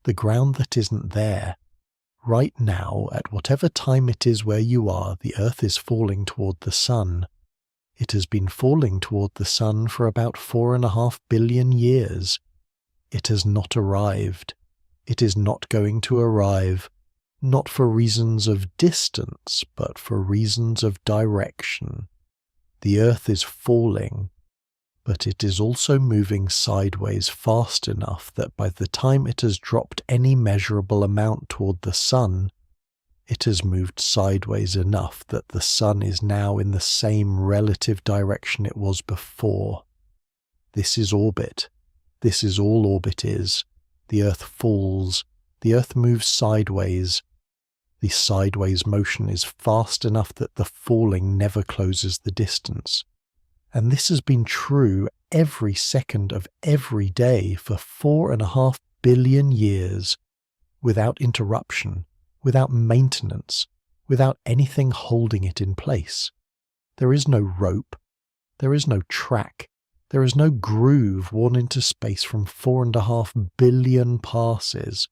the ground that isn't there. Right now, at whatever time it is where you are, the Earth is falling toward the Sun. It has been falling toward the Sun for about 4.5 billion years. It has not arrived. It is not going to arrive, not for reasons of distance, but for reasons of direction. The Earth is falling, but it is also moving sideways fast enough that by the time it has dropped any measurable amount toward the Sun, it has moved sideways enough that the Sun is now in the same relative direction it was before. This is orbit. This is all orbit is. The Earth falls. The Earth moves sideways. The sideways motion is fast enough that the falling never closes the distance. And this has been true every second of every day for 4.5 billion years, without interruption, without maintenance, without anything holding it in place. There is no rope. There is no track. There is no groove worn into space from 4.5 billion passes.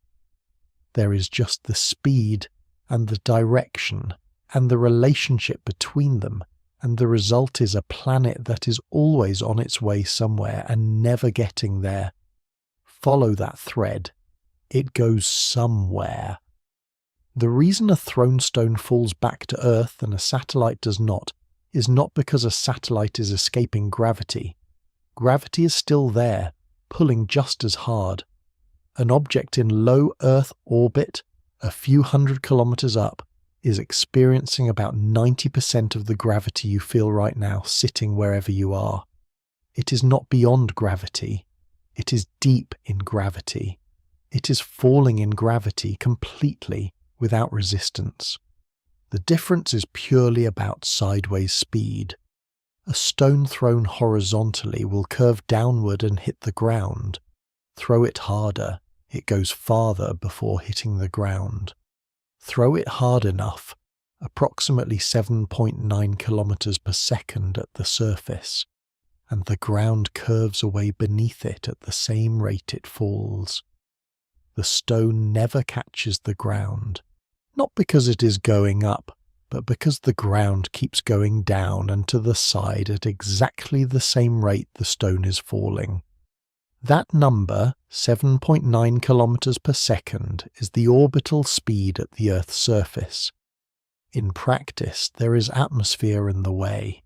There is just the speed and the direction and the relationship between them, and the result is a planet that is always on its way somewhere and never getting there. Follow that thread. It goes somewhere. The reason a throne stone falls back to Earth and a satellite does not is not because a satellite is escaping gravity. Gravity is still there, pulling just as hard. An object in low Earth orbit, a few hundred kilometers up, is experiencing about 90% of the gravity you feel right now sitting wherever you are. It is not beyond gravity. It is deep in gravity. It is falling in gravity completely without resistance. The difference is purely about sideways speed. A stone thrown horizontally will curve downward and hit the ground. Throw it harder, it goes farther before hitting the ground. Throw it hard enough, approximately 7.9 kilometers per second at the surface, and the ground curves away beneath it at the same rate it falls. The stone never catches the ground, not because it is going up, but because the ground keeps going down and to the side at exactly the same rate the stone is falling. That number, 7.9 kilometers per second, is the orbital speed at the Earth's surface. In practice, there is atmosphere in the way,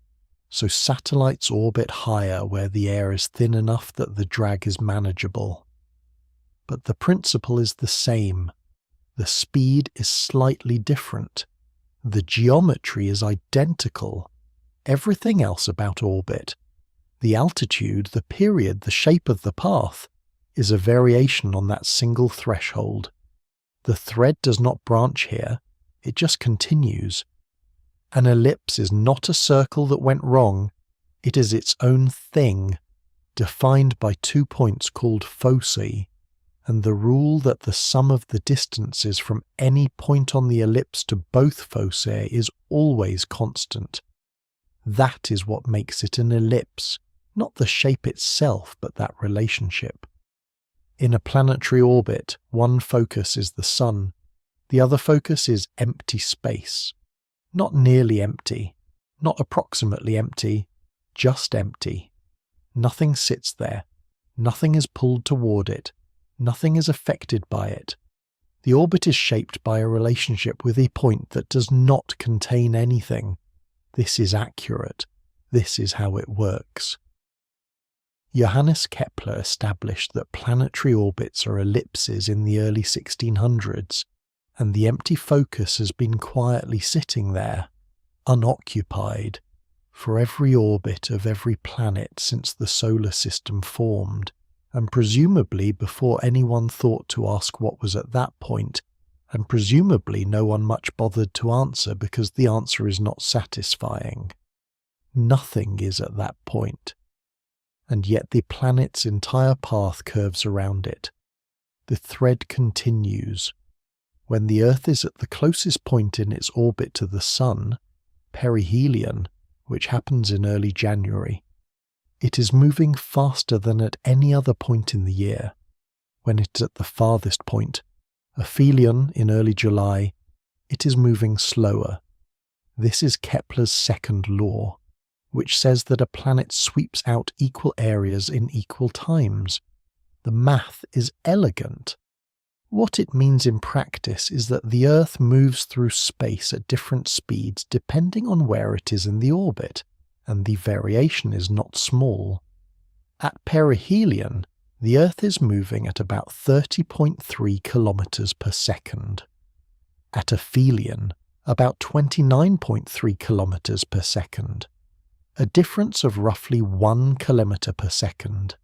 so satellites orbit higher where the air is thin enough that the drag is manageable. But the principle is the same. The speed is slightly different. The geometry is identical. Everything else about orbit, the altitude, the period, the shape of the path, is a variation on that single threshold. The thread does not branch here, it just continues. An ellipse is not a circle that went wrong, it is its own thing, defined by 2 points called foci, and the rule that the sum of the distances from any point on the ellipse to both foci is always constant. That is what makes it an ellipse, not the shape itself, but that relationship. In a planetary orbit, one focus is the Sun, the other focus is empty space. Not nearly empty, not approximately empty, just empty. Nothing sits there, nothing is pulled toward it, nothing is affected by it. The orbit is shaped by a relationship with a point that does not contain anything. This is accurate. This is how it works. Johannes Kepler established that planetary orbits are ellipses in the early 1600s, and the empty focus has been quietly sitting there, unoccupied, for every orbit of every planet since the solar system formed, and presumably before anyone thought to ask what was at that point, and presumably no one much bothered to answer because the answer is not satisfying. Nothing is at that point. And yet the planet's entire path curves around it. The thread continues. When the Earth is at the closest point in its orbit to the Sun, perihelion, which happens in early January, it is moving faster than at any other point in the year. when it is at the farthest point, aphelion in early July, it is moving slower. This is Kepler's second law, which says that a planet sweeps out equal areas in equal times. The math is elegant. What it means in practice is that the Earth moves through space at different speeds depending on where it is in the orbit, and the variation is not small. At perihelion, the Earth is moving at about 30.3 kilometers per second. At aphelion, about 29.3 kilometers per second, a difference of roughly 1 kilometer per second.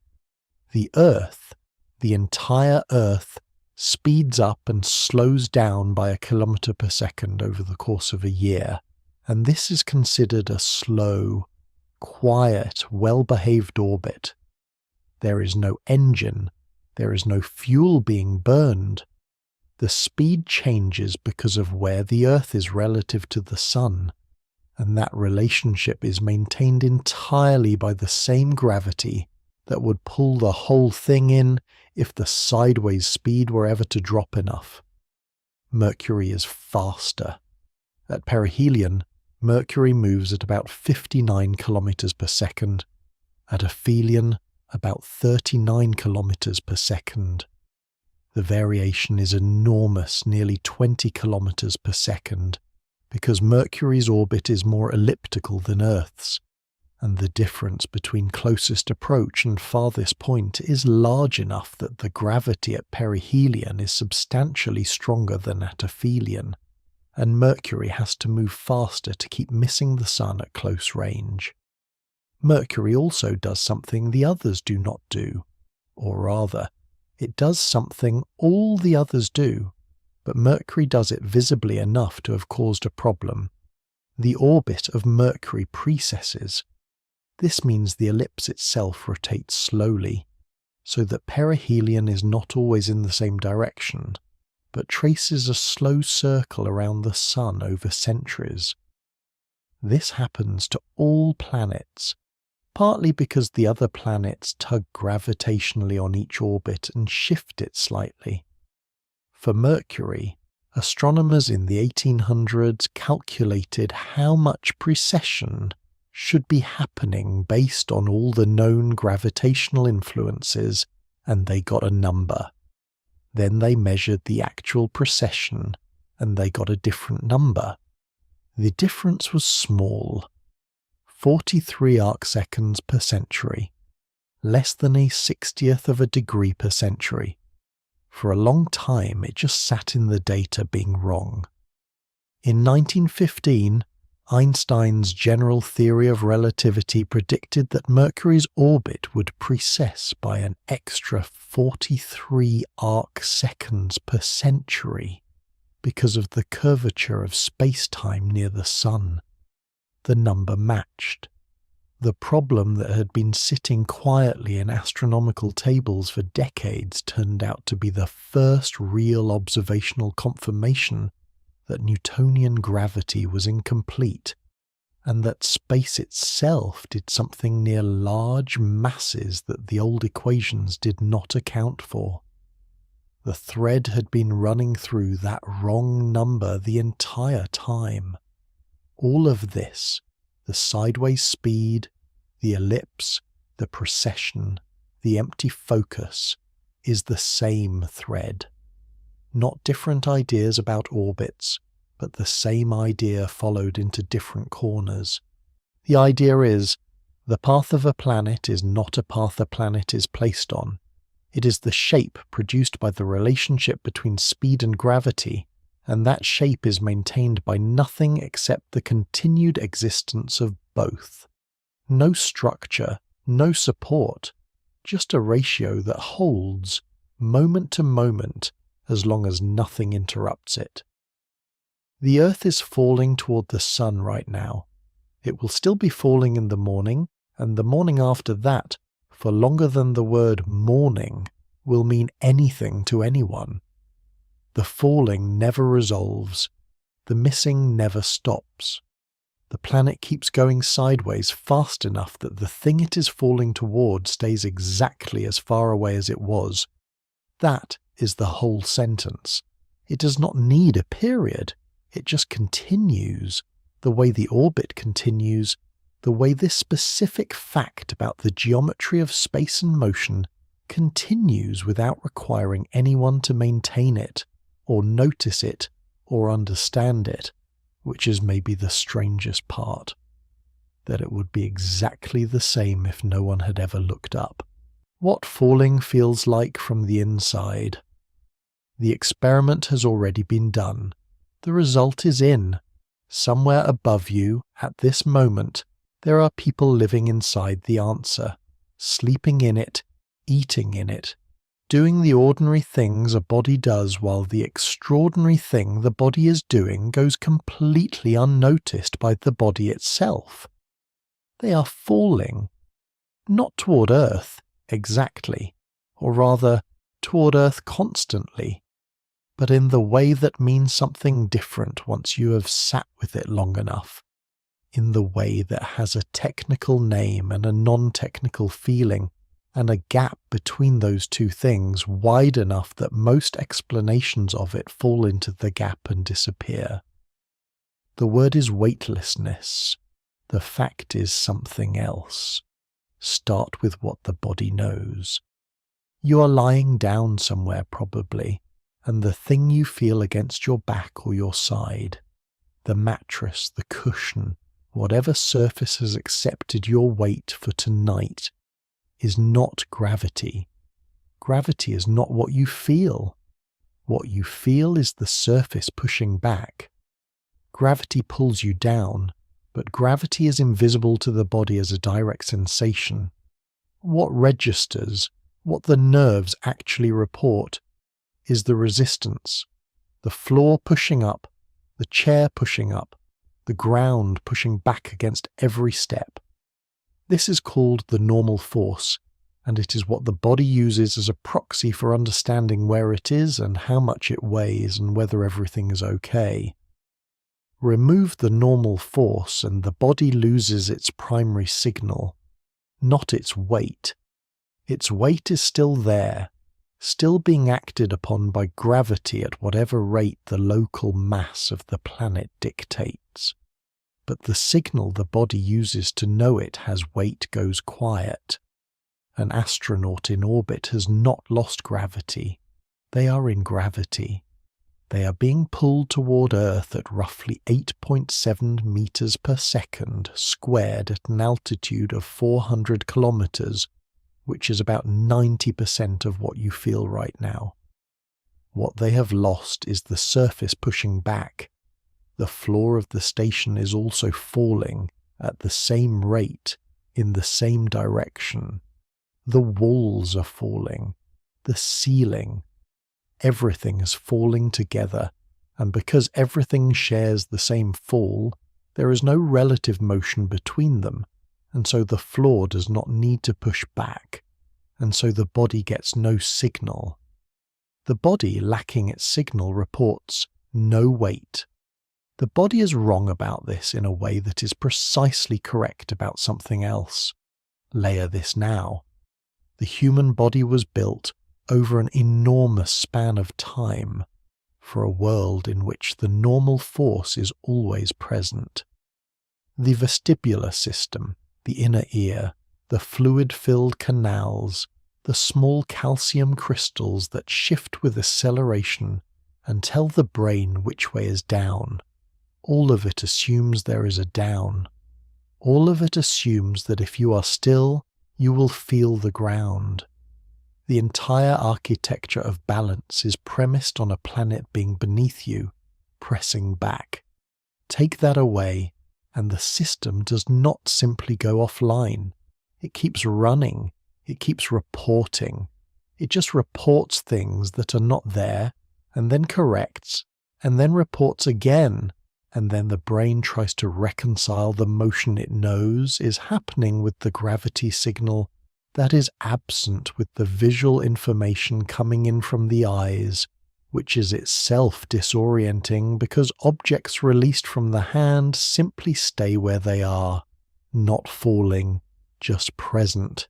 The Earth, the entire Earth, speeds up and slows down by a kilometer per second over the course of a year, and this is considered a slow, quiet, well-behaved orbit. There is no engine, there is no fuel being burned. The speed changes because of where the Earth is relative to the Sun, and that relationship is maintained entirely by the same gravity that would pull the whole thing in if the sideways speed were ever to drop enough. Mercury is faster. At perihelion, Mercury moves at about 59 kilometers per second. At aphelion, about 39 kilometers per second. The variation is enormous, nearly 20 kilometers per second, because Mercury's orbit is more elliptical than Earth's, and the difference between closest approach and farthest point is large enough that the gravity at perihelion is substantially stronger than at aphelion, and Mercury has to move faster to keep missing the Sun at close range. Mercury also does something the others do not do, or rather, it does something all the others do, but Mercury does it visibly enough to have caused a problem. The orbit of Mercury precesses. This means the ellipse itself rotates slowly, so that perihelion is not always in the same direction, but traces a slow circle around the Sun over centuries. This happens to all planets, partly because the other planets tug gravitationally on each orbit and shift it slightly. For Mercury, astronomers in the 1800s calculated how much precession should be happening based on all the known gravitational influences, and they got a number. Then they measured the actual precession, and they got a different number. The difference was small. 43 arcseconds per century, less than a 60th of a degree per century. For a long time it just sat in the data being wrong. In 1915, Einstein's general theory of relativity predicted that Mercury's orbit would precess by an extra 43 arcseconds per century because of the curvature of space-time near the Sun. The number matched. The problem that had been sitting quietly in astronomical tables for decades turned out to be the first real observational confirmation that Newtonian gravity was incomplete, and that space itself did something near large masses that the old equations did not account for. The thread had been running through that wrong number the entire time. All of this, the sideways speed, the ellipse, the precession, the empty focus, is the same thread. Not different ideas about orbits, but the same idea followed into different corners. The idea is, the path of a planet is not a path a planet is placed on. It is the shape produced by the relationship between speed and gravity, and that shape is maintained by nothing except the continued existence of both. No structure, no support, just a ratio that holds, moment to moment, as long as nothing interrupts it. The Earth is falling toward the Sun right now. It will still be falling in the morning, and the morning after that, for longer than the word morning, will mean anything to anyone. The falling never resolves. The missing never stops. The planet keeps going sideways fast enough that the thing it is falling toward stays exactly as far away as it was. That is the whole sentence. It does not need a period. It just continues, the way the orbit continues, the way this specific fact about the geometry of space and motion continues without requiring anyone to maintain it, or notice it, or understand it, which is maybe the strangest part. That it would be exactly the same if no one had ever looked up. What falling feels like from the inside. The experiment has already been done. The result is in. Somewhere above you, at this moment, there are people living inside the answer, sleeping in it, eating in it, doing the ordinary things a body does while the extraordinary thing the body is doing goes completely unnoticed by the body itself. They are falling, not toward Earth exactly, or rather toward Earth constantly, but in the way that means something different once you have sat with it long enough, in the way that has a technical name and a non-technical feeling, and a gap between those two things wide enough that most explanations of it fall into the gap and disappear. The word is weightlessness. The fact is something else. Start with what the body knows. You are lying down somewhere probably, and the thing you feel against your back or your side, the mattress, the cushion, whatever surface has accepted your weight for tonight, is not gravity. Gravity is not what you feel. What you feel is the surface pushing back. Gravity pulls you down, but gravity is invisible to the body as a direct sensation. What registers, what the nerves actually report, is the resistance, the floor pushing up, the chair pushing up, the ground pushing back against every step. This is called the normal force, and it is what the body uses as a proxy for understanding where it is and how much it weighs and whether everything is okay. Remove the normal force and the body loses its primary signal, not its weight. Its weight is still there, still being acted upon by gravity at whatever rate the local mass of the planet dictates. But the signal the body uses to know it has weight goes quiet. An astronaut in orbit has not lost gravity. They are in gravity. They are being pulled toward Earth at roughly 8.7 meters per second squared at an altitude of 400 kilometers, which is about 90% of what you feel right now. What they have lost is the surface pushing back. The floor of the station is also falling at the same rate, in the same direction. The walls are falling, the ceiling. Everything is falling together, and because everything shares the same fall, there is no relative motion between them, and so the floor does not need to push back, and so the body gets no signal. The body lacking its signal reports no weight. The body is wrong about this in a way that is precisely correct about something else. Layer this now. The human body was built over an enormous span of time for a world in which the normal force is always present. The vestibular system, the inner ear, the fluid-filled canals, the small calcium crystals that shift with acceleration and tell the brain which way is down. All of it assumes there is a down. All of it assumes that if you are still, you will feel the ground. The entire architecture of balance is premised on a planet being beneath you, pressing back. Take that away, and the system does not simply go offline. It keeps running. It keeps reporting. It just reports things that are not there, and then corrects, and then reports again. And then the brain tries to reconcile the motion it knows is happening with the gravity signal that is absent with the visual information coming in from the eyes, which is itself disorienting because objects released from the hand simply stay where they are, not falling, just present,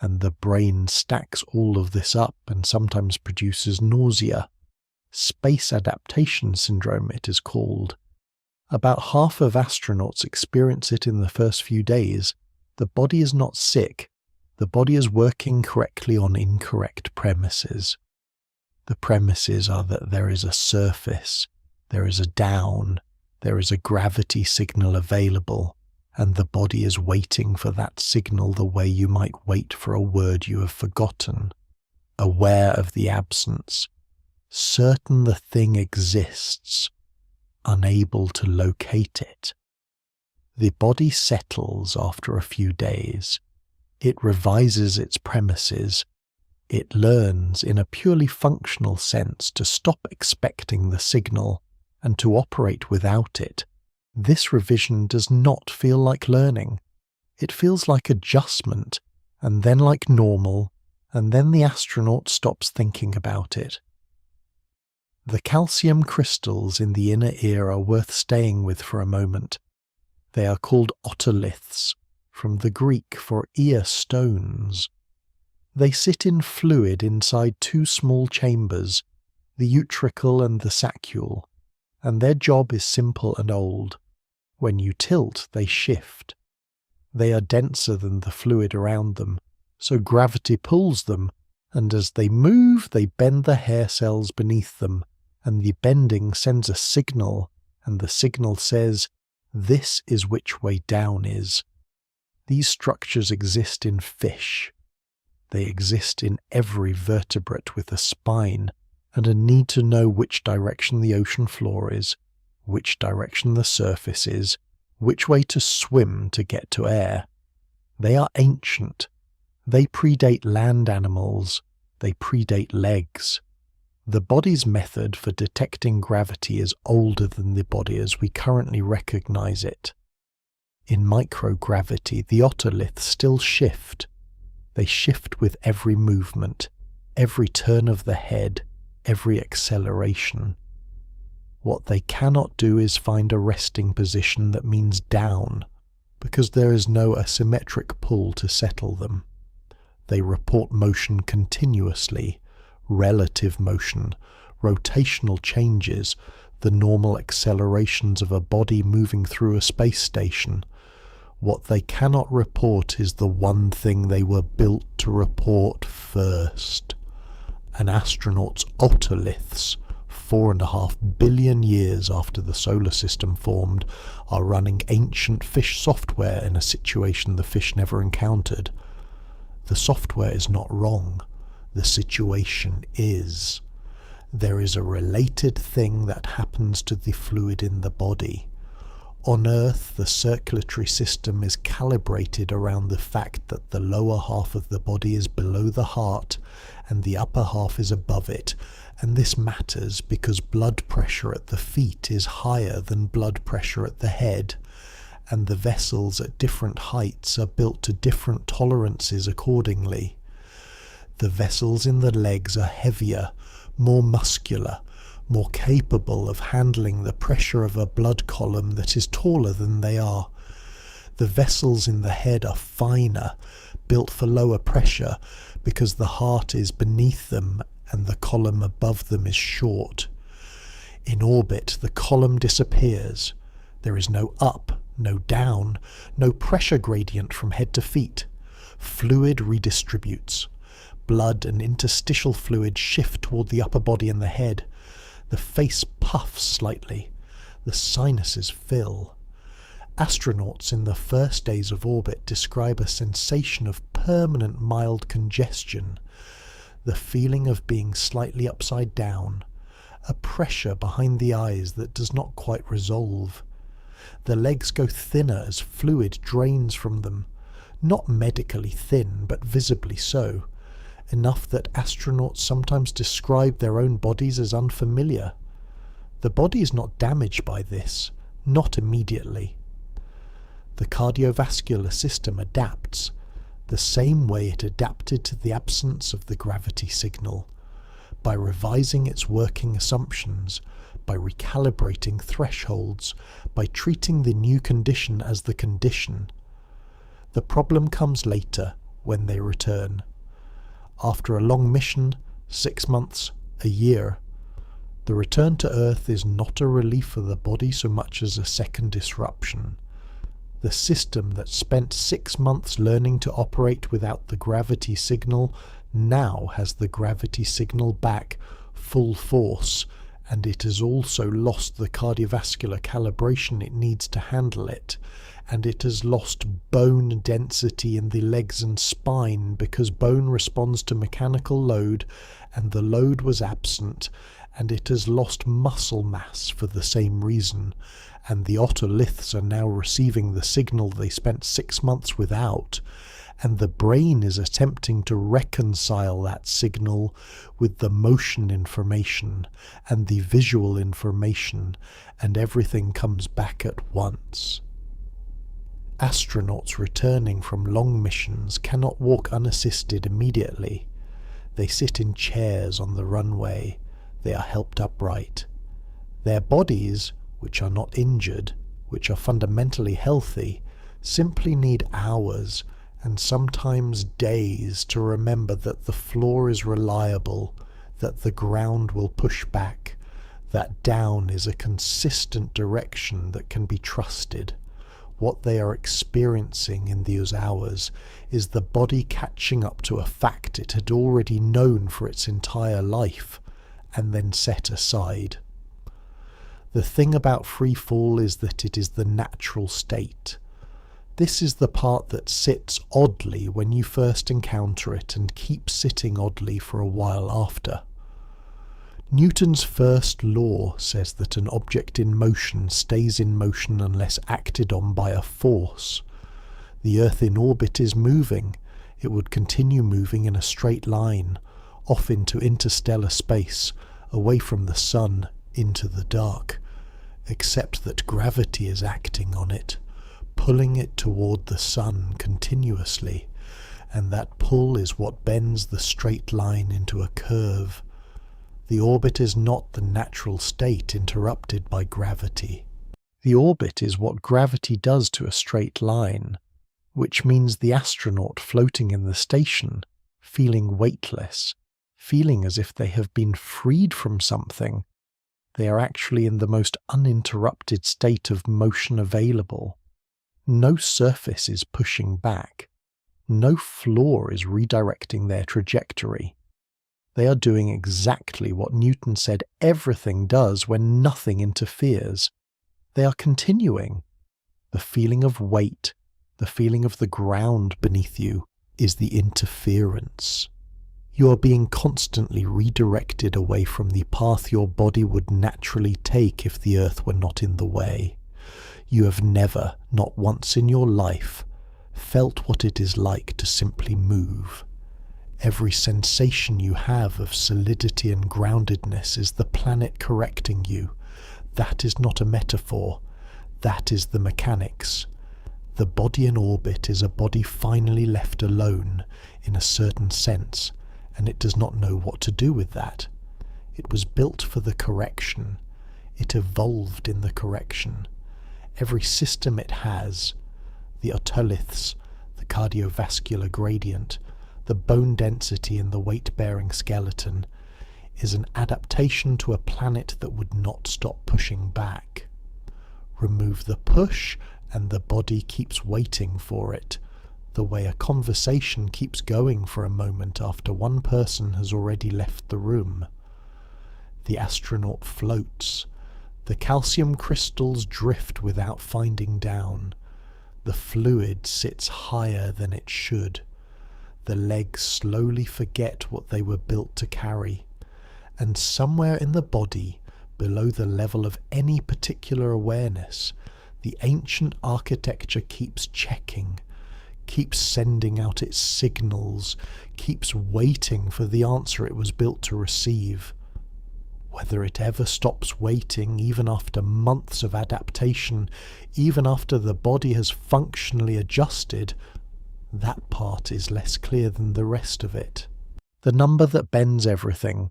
and the brain stacks all of this up and sometimes produces nausea. Space adaptation syndrome, it is called. About half of astronauts experience it in the first few days. The body is not sick. The body is working correctly on incorrect premises. The premises are that there is a surface, there is a down, there is a gravity signal available, and the body is waiting for that signal the way you might wait for a word you have forgotten, aware of the absence, certain the thing exists, unable to locate it. The body settles after a few days. It revises its premises. It learns, in a purely functional sense, to stop expecting the signal and to operate without it. This revision does not feel like learning. It feels like adjustment, and then like normal, and then the astronaut stops thinking about it. The calcium crystals in the inner ear are worth staying with for a moment. They are called otoliths, from the Greek for ear stones. They sit in fluid inside two small chambers, the utricle and the saccule, and their job is simple and old. When you tilt, they shift. They are denser than the fluid around them, so gravity pulls them, and as they move, they bend the hair cells beneath them, and the bending sends a signal, and the signal says, "This is which way down is." These structures exist in fish. They exist in every vertebrate with a spine and a need to know which direction the ocean floor is, which direction the surface is, which way to swim to get to air. They are ancient. They predate land animals. They predate legs. The body's method for detecting gravity is older than the body as we currently recognize it. In microgravity, the otoliths still shift. They shift with every movement, every turn of the head, every acceleration. What they cannot do is find a resting position that means down, because there is no asymmetric pull to settle them. They report motion continuously, relative motion, rotational changes, the normal accelerations of a body moving through a space station. What they cannot report is the one thing they were built to report first. An astronaut's otoliths, 4.5 billion years after the solar system formed, are running ancient fish software in a situation the fish never encountered. The software is not wrong. The situation is. There is a related thing that happens to the fluid in the body. On Earth, the circulatory system is calibrated around the fact that the lower half of the body is below the heart and the upper half is above it, and this matters because blood pressure at the feet is higher than blood pressure at the head, and the vessels at different heights are built to different tolerances accordingly. The vessels in the legs are heavier, more muscular, more capable of handling the pressure of a blood column that is taller than they are. The vessels in the head are finer, built for lower pressure, because the heart is beneath them and the column above them is short. In orbit, the column disappears. There is no up, no down, no pressure gradient from head to feet. Fluid redistributes. Blood and interstitial fluid shift toward the upper body and the head. The face puffs slightly. The sinuses fill. Astronauts in the first days of orbit describe a sensation of permanent mild congestion, the feeling of being slightly upside down, a pressure behind the eyes that does not quite resolve. The legs go thinner as fluid drains from them, not medically thin, but visibly so. Enough that astronauts sometimes describe their own bodies as unfamiliar. The body is not damaged by this, not immediately. The cardiovascular system adapts, the same way it adapted to the absence of the gravity signal, by revising its working assumptions, by recalibrating thresholds, by treating the new condition as the condition. The problem comes later, when they return. After a long mission, 6 months, a year, the return to Earth is not a relief for the body so much as a second disruption. The system that spent 6 months learning to operate without the gravity signal now has the gravity signal back full force, and it has also lost the cardiovascular calibration it needs to handle it, and it has lost bone density in the legs and spine because bone responds to mechanical load and the load was absent, and it has lost muscle mass for the same reason, and the otoliths are now receiving the signal they spent 6 months without, and the brain is attempting to reconcile that signal with the motion information and the visual information, and everything comes back at once. Astronauts returning from long missions cannot walk unassisted immediately. They sit in chairs on the runway. They are helped upright. Their bodies, which are not injured, which are fundamentally healthy, simply need hours and sometimes days to remember that the floor is reliable, that the ground will push back, that down is a consistent direction that can be trusted. What they are experiencing in those hours is the body catching up to a fact it had already known for its entire life, and then set aside. The thing about free fall is that it is the natural state. This is the part that sits oddly when you first encounter it and keeps sitting oddly for a while after. Newton's first law says that an object in motion stays in motion unless acted on by a force. The Earth in orbit is moving. It would continue moving in a straight line, off into interstellar space, away from the sun, into the dark, except that gravity is acting on it, pulling it toward the sun continuously, and that pull is what bends the straight line into a curve. The orbit is not the natural state interrupted by gravity. The orbit is what gravity does to a straight line, which means the astronaut floating in the station, feeling weightless, feeling as if they have been freed from something, they are actually in the most uninterrupted state of motion available. No surface is pushing back. No floor is redirecting their trajectory. They are doing exactly what Newton said everything does when nothing interferes. They are continuing. The feeling of weight, the feeling of the ground beneath you, is the interference. You are being constantly redirected away from the path your body would naturally take if the Earth were not in the way. You have never, not once in your life, felt what it is like to simply move. Every sensation you have of solidity and groundedness is the planet correcting you. That is not a metaphor. That is the mechanics. The body in orbit is a body finally left alone, in a certain sense, and it does not know what to do with that. It was built for the correction. It evolved in the correction. Every system it has, the otoliths, the cardiovascular gradient, the bone density in the weight-bearing skeleton, is an adaptation to a planet that would not stop pushing back. Remove the push, and the body keeps waiting for it, the way a conversation keeps going for a moment after one person has already left the room. The astronaut floats. The calcium crystals drift without finding down. The fluid sits higher than it should. The legs slowly forget what they were built to carry, and somewhere in the body, below the level of any particular awareness, the ancient architecture keeps checking, keeps sending out its signals, keeps waiting for the answer it was built to receive. Whether it ever stops waiting, even after months of adaptation, even after the body has functionally adjusted, that part is less clear than the rest of it. The number that bends everything.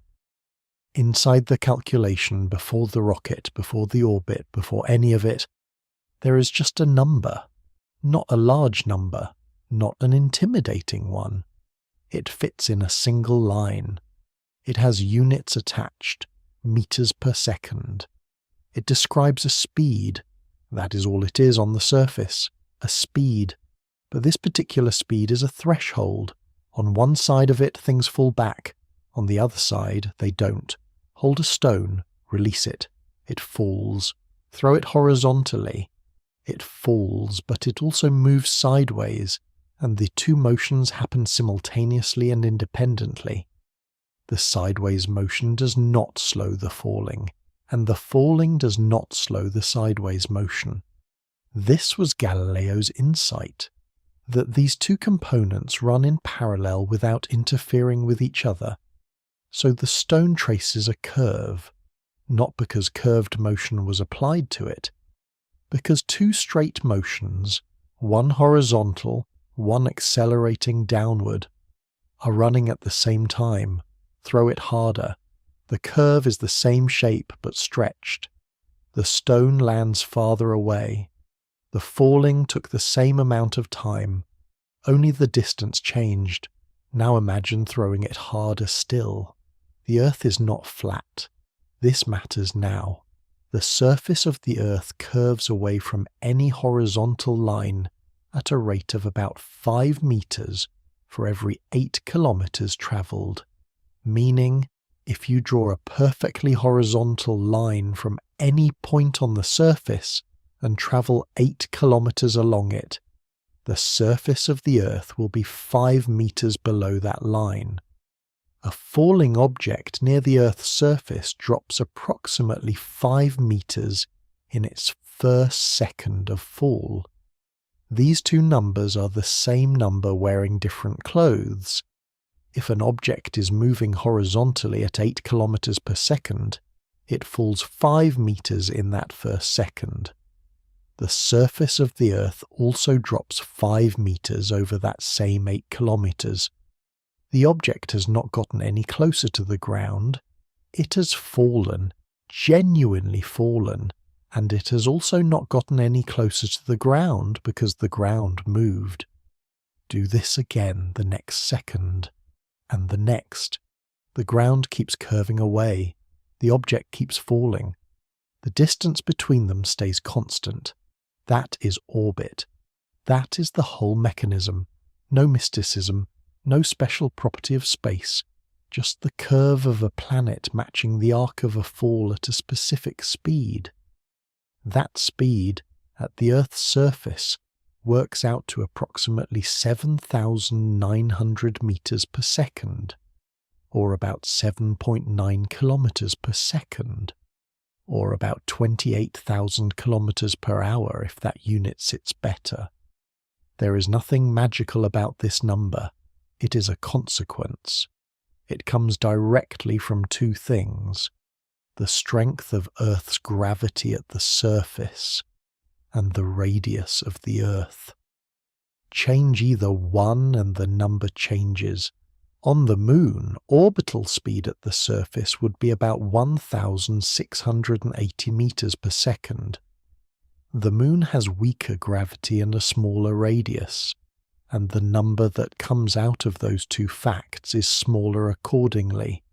Inside the calculation, before the rocket, before the orbit, before any of it, there is just a number. Not a large number, not an intimidating one. It fits in a single line. It has units attached, meters per second. It describes a speed. That is all it is on the surface, a speed. But this particular speed is a threshold. On one side of it, things fall back. On the other side, they don't. Hold a stone, release it. It falls. Throw it horizontally. It falls, but it also moves sideways, and the two motions happen simultaneously and independently. The sideways motion does not slow the falling, and the falling does not slow the sideways motion. This was Galileo's insight, that these two components run in parallel without interfering with each other. So the stone traces a curve, not because curved motion was applied to it, because two straight motions, one horizontal, one accelerating downward, are running at the same time. Throw it harder. The curve is the same shape but stretched. The stone lands farther away. The falling took the same amount of time, only the distance changed. Now imagine throwing it harder still. The Earth is not flat. This matters now. The surface of the Earth curves away from any horizontal line at a rate of about 5 meters for every 8 kilometers traveled, meaning if you draw a perfectly horizontal line from any point on the surface and travel 8 kilometers along it, the surface of the Earth will be 5 meters below that line. A falling object near the Earth's surface drops approximately 5 meters in its first second of fall. These two numbers are the same number wearing different clothes. If an object is moving horizontally at 8 kilometers per second, it falls 5 meters in that first second. The surface of the Earth also drops 5 meters over that same 8 kilometers. The object has not gotten any closer to the ground. It has fallen, genuinely fallen, and it has also not gotten any closer to the ground because the ground moved. Do this again the next second, and the next. The ground keeps curving away. The object keeps falling. The distance between them stays constant. That is orbit. That is the whole mechanism. No mysticism. No special property of space, just the curve of a planet matching the arc of a fall at a specific speed. That speed, at the Earth's surface, works out to approximately 7,900 meters per second, or about 7.9 kilometers per second, or about 28,000 kilometers per hour if that unit sits better. There is nothing magical about this number. It is a consequence. It comes directly from two things: the strength of Earth's gravity at the surface and the radius of the Earth. Change either one and the number changes. On the Moon, orbital speed at the surface would be about 1,680 meters per second. The Moon has weaker gravity and a smaller radius, and the number that comes out of those two facts is smaller accordingly.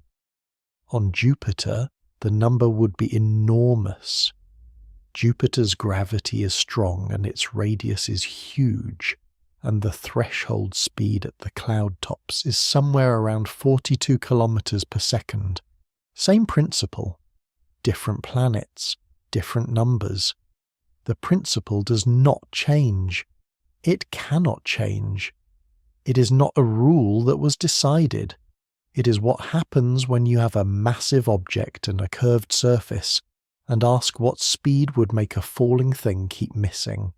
On Jupiter, the number would be enormous. Jupiter's gravity is strong and its radius is huge, and the threshold speed at the cloud tops is somewhere around 42 kilometers per second. Same principle. Different planets, different numbers. The principle does not change. It cannot change. It is not a rule that was decided. It is what happens when you have a massive object and a curved surface, and ask what speed would make a falling thing keep missing.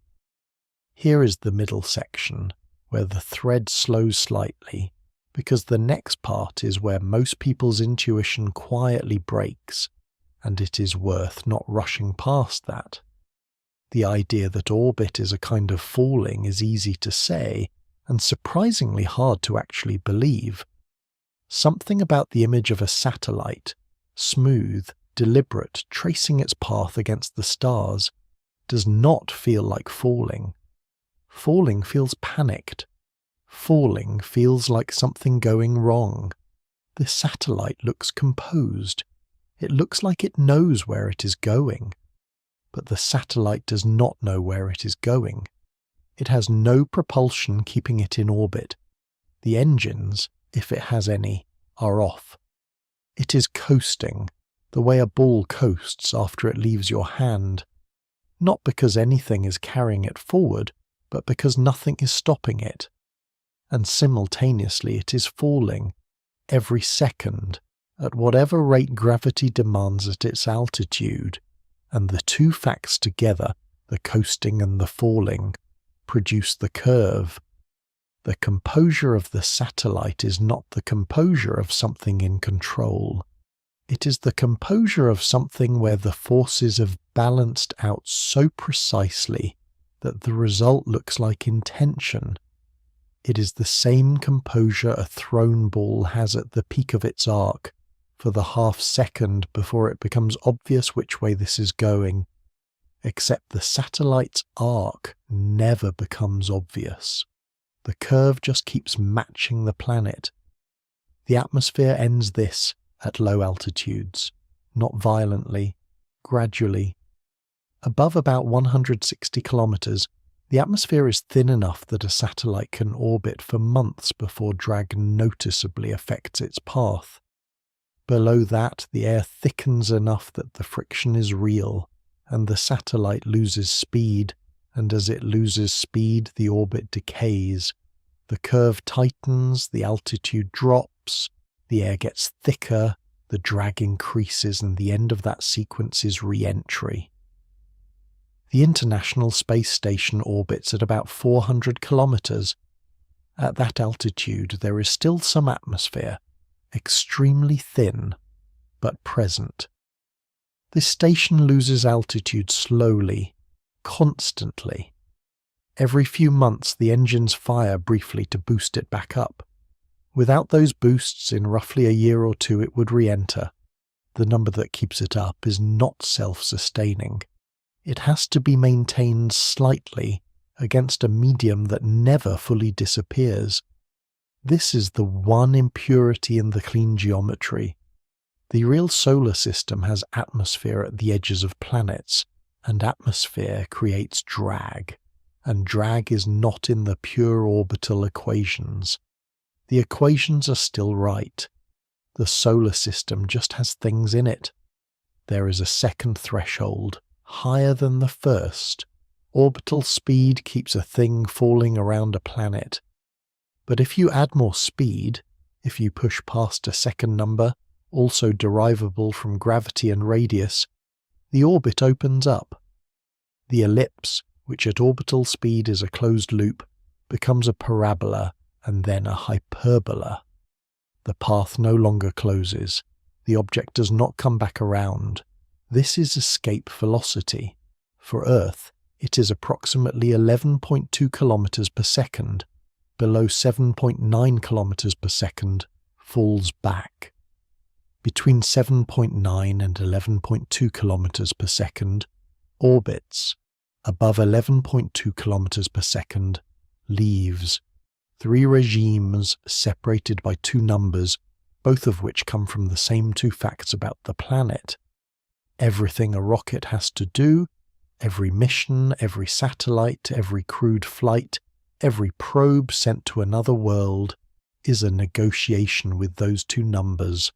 Here is the middle section, where the thread slows slightly, because the next part is where most people's intuition quietly breaks, and it is worth not rushing past that. The idea that orbit is a kind of falling is easy to say, and surprisingly hard to actually believe. Something about the image of a satellite, smooth, deliberate, tracing its path against the stars, does not feel like falling. Falling feels panicked, falling feels like something going wrong. The satellite looks composed. It looks like it knows where it is going. But the satellite does not know where it is going. It has no propulsion keeping it in orbit. The engines, if it has any, are off. It is coasting, the way a ball coasts after it leaves your hand. Not because anything is carrying it forward, but because nothing is stopping it. And simultaneously it is falling, every second, at whatever rate gravity demands at its altitude, and the two facts together, the coasting and the falling, produce the curve. The composure of the satellite is not the composure of something in control. It is the composure of something where the forces have balanced out so precisely that the result looks like intention. It is the same composure a thrown ball has at the peak of its arc, for the half second before it becomes obvious which way this is going, except the satellite's arc never becomes obvious. The curve just keeps matching the planet. The atmosphere ends this at low altitudes, not violently, gradually. Above about 160 kilometers, the atmosphere is thin enough that a satellite can orbit for months before drag noticeably affects its path. Below that, the air thickens enough that the friction is real, and the satellite loses speed, and as it loses speed, the orbit decays. The curve tightens, the altitude drops, the air gets thicker, the drag increases, and the end of that sequence is re-entry. The International Space Station orbits at about 400 kilometers. At that altitude, there is still some atmosphere, extremely thin, but present. This station loses altitude slowly, constantly. Every few months the engines fire briefly to boost it back up. Without those boosts, in roughly a year or two it would re-enter. The number that keeps it up is not self-sustaining. It has to be maintained slightly against a medium that never fully disappears. This is the one impurity in the clean geometry. The real solar system has atmosphere at the edges of planets, and atmosphere creates drag, and drag is not in the pure orbital equations. The equations are still right. The solar system just has things in it. There is a second threshold, higher than the first. Orbital speed keeps a thing falling around a planet. But if you add more speed, if you push past a second number, also derivable from gravity and radius, the orbit opens up. The ellipse, which at orbital speed is a closed loop, becomes a parabola and then a hyperbola. The path no longer closes. The object does not come back around. This is escape velocity. For Earth, it is approximately 11.2 kilometers per second. Below 7.9 kilometers per second, falls back. Between 7.9 and 11.2 kilometers per second, orbits. Above 11.2 kilometers per second, leaves. 3 regimes separated by 2 numbers, both of which come from the same 2 facts about the planet. Everything a rocket has to do, every mission, every satellite, every crewed flight, every probe sent to another world, is a negotiation with those 2 numbers.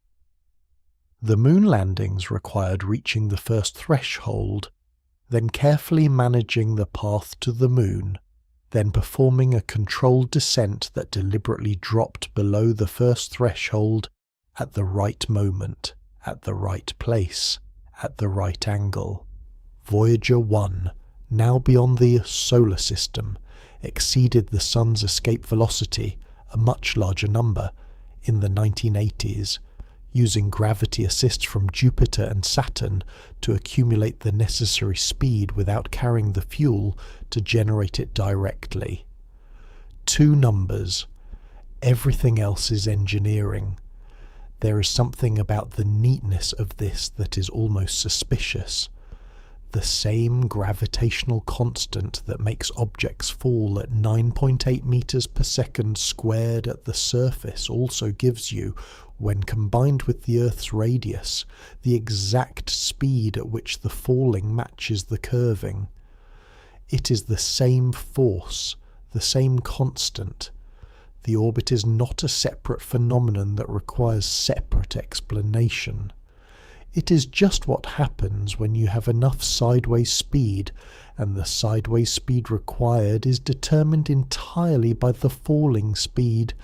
The moon landings required reaching the first threshold, then carefully managing the path to the moon, then performing a controlled descent that deliberately dropped below the first threshold at the right moment, at the right place, at the right angle. Voyager 1, now beyond the solar system, exceeded the sun's escape velocity, a much larger number, in the 1980s, using gravity assist from Jupiter and Saturn to accumulate the necessary speed without carrying the fuel to generate it directly. 2 numbers. Everything else is engineering. There is something about the neatness of this that is almost suspicious. The same gravitational constant that makes objects fall at 9.8 meters per second squared at the surface also gives you, when combined with the Earth's radius, the exact speed at which the falling matches the curving. It is the same force, the same constant. The orbit is not a separate phenomenon that requires separate explanation. It is just what happens when you have enough sideways speed, and the sideways speed required is determined entirely by the falling speed,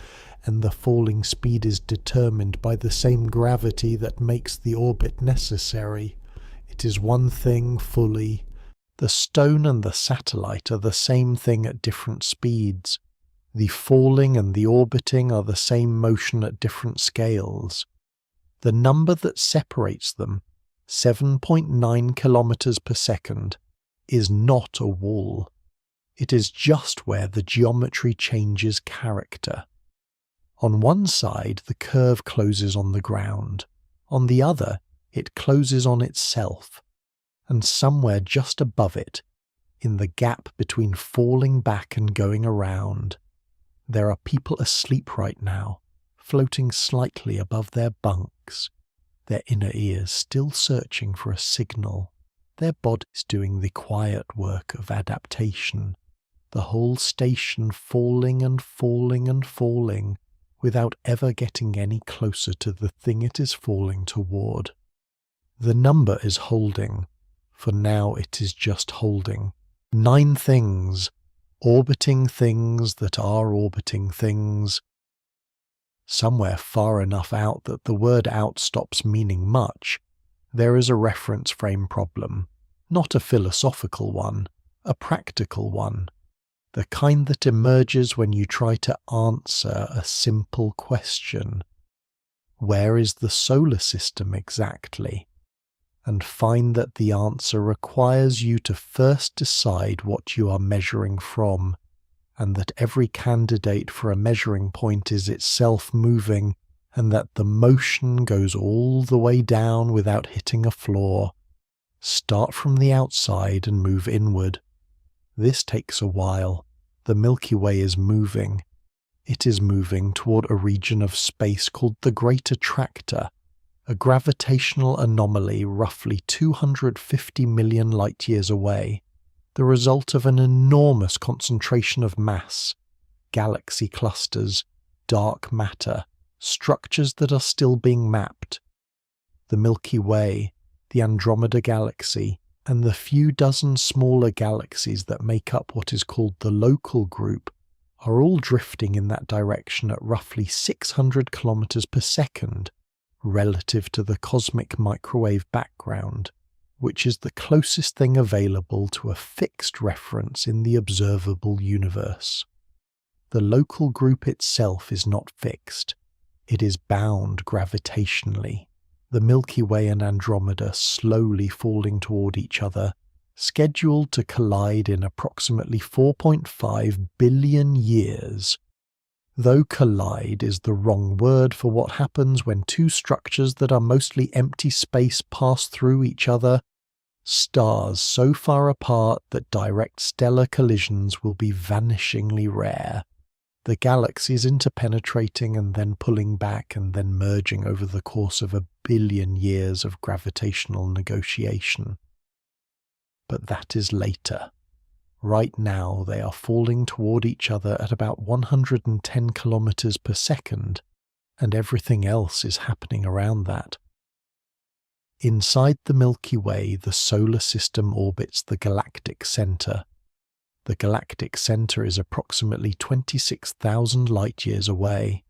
and the falling speed is determined by the same gravity that makes the orbit necessary. It is one thing fully. The stone and the satellite are the same thing at different speeds. The falling and the orbiting are the same motion at different scales. The number that separates them, 7.9 kilometers per second, is not a wall. It is just where the geometry changes character. On one side, the curve closes on the ground. On the other, it closes on itself. And somewhere just above it, in the gap between falling back and going around, there are people asleep right now, floating slightly above their bunks, their inner ears still searching for a signal, their bodies doing the quiet work of adaptation, the whole station falling and falling and falling, without ever getting any closer to the thing it is falling toward. The number is holding, for now it is just holding. 9 things, orbiting things that are orbiting things. Somewhere far enough out that the word out stops meaning much, there is a reference frame problem, not a philosophical one, a practical one, the kind that emerges when you try to answer a simple question. Where is the solar system exactly? And find that the answer requires you to first decide what you are measuring from, and that every candidate for a measuring point is itself moving, and that the motion goes all the way down without hitting a floor. Start from the outside and move inward. This takes a while. The Milky Way is moving. It is moving toward a region of space called the Great Attractor, a gravitational anomaly roughly 250 million light-years away, the result of an enormous concentration of mass, galaxy clusters, dark matter, structures that are still being mapped. The Milky Way, the Andromeda Galaxy, and the few dozen smaller galaxies that make up what is called the local group are all drifting in that direction at roughly 600 kilometers per second, relative to the cosmic microwave background, which is the closest thing available to a fixed reference in the observable universe. The local group itself is not fixed. It is bound gravitationally. The Milky Way and Andromeda slowly falling toward each other, scheduled to collide in approximately 4.5 billion years. Though collide is the wrong word for what happens when two structures that are mostly empty space pass through each other, stars so far apart that direct stellar collisions will be vanishingly rare, the galaxies interpenetrating and then pulling back and then merging over the course of 1 billion years of gravitational negotiation. But that is later. Right now they are falling toward each other at about 110 kilometers per second, and everything else is happening around that. Inside the Milky Way, the solar system orbits the galactic center. The galactic center is approximately 26,000 light-years away.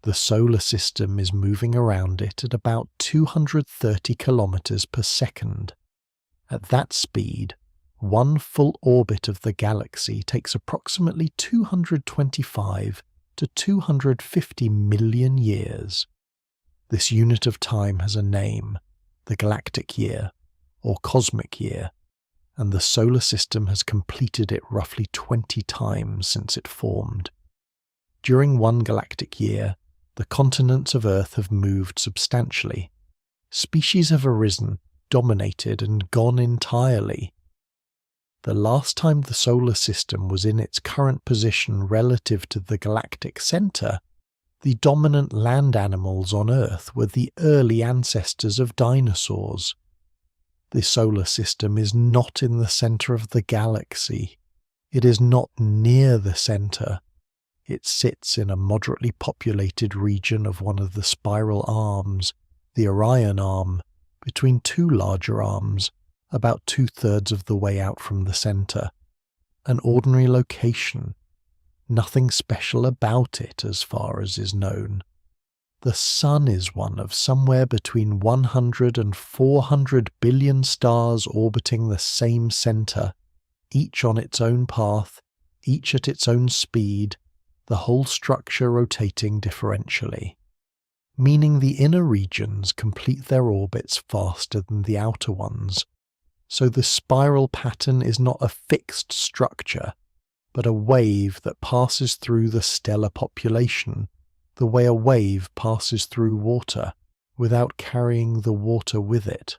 The solar system is moving around it at about 230 kilometers per second. At that speed, one full orbit of the galaxy takes approximately 225 to 250 million years. This unit of time has a name, the galactic year, or cosmic year, and the solar system has completed it roughly 20 times since it formed. During one galactic year, the continents of Earth have moved substantially. Species have arisen, dominated and gone entirely. The last time the solar system was in its current position relative to the galactic centre, the dominant land animals on Earth were the early ancestors of dinosaurs. The solar system is not in the centre of the galaxy. It is not near the centre. It sits in a moderately populated region of one of the spiral arms, the Orion arm, between two larger arms, about 2/3 of the way out from the centre. An ordinary location. Nothing special about it as far as is known. The Sun is one of somewhere between 100 and 400 billion stars orbiting the same centre, each on its own path, each at its own speed, the whole structure rotating differentially, meaning the inner regions complete their orbits faster than the outer ones, so the spiral pattern is not a fixed structure, but a wave that passes through the stellar population, the way a wave passes through water, without carrying the water with it.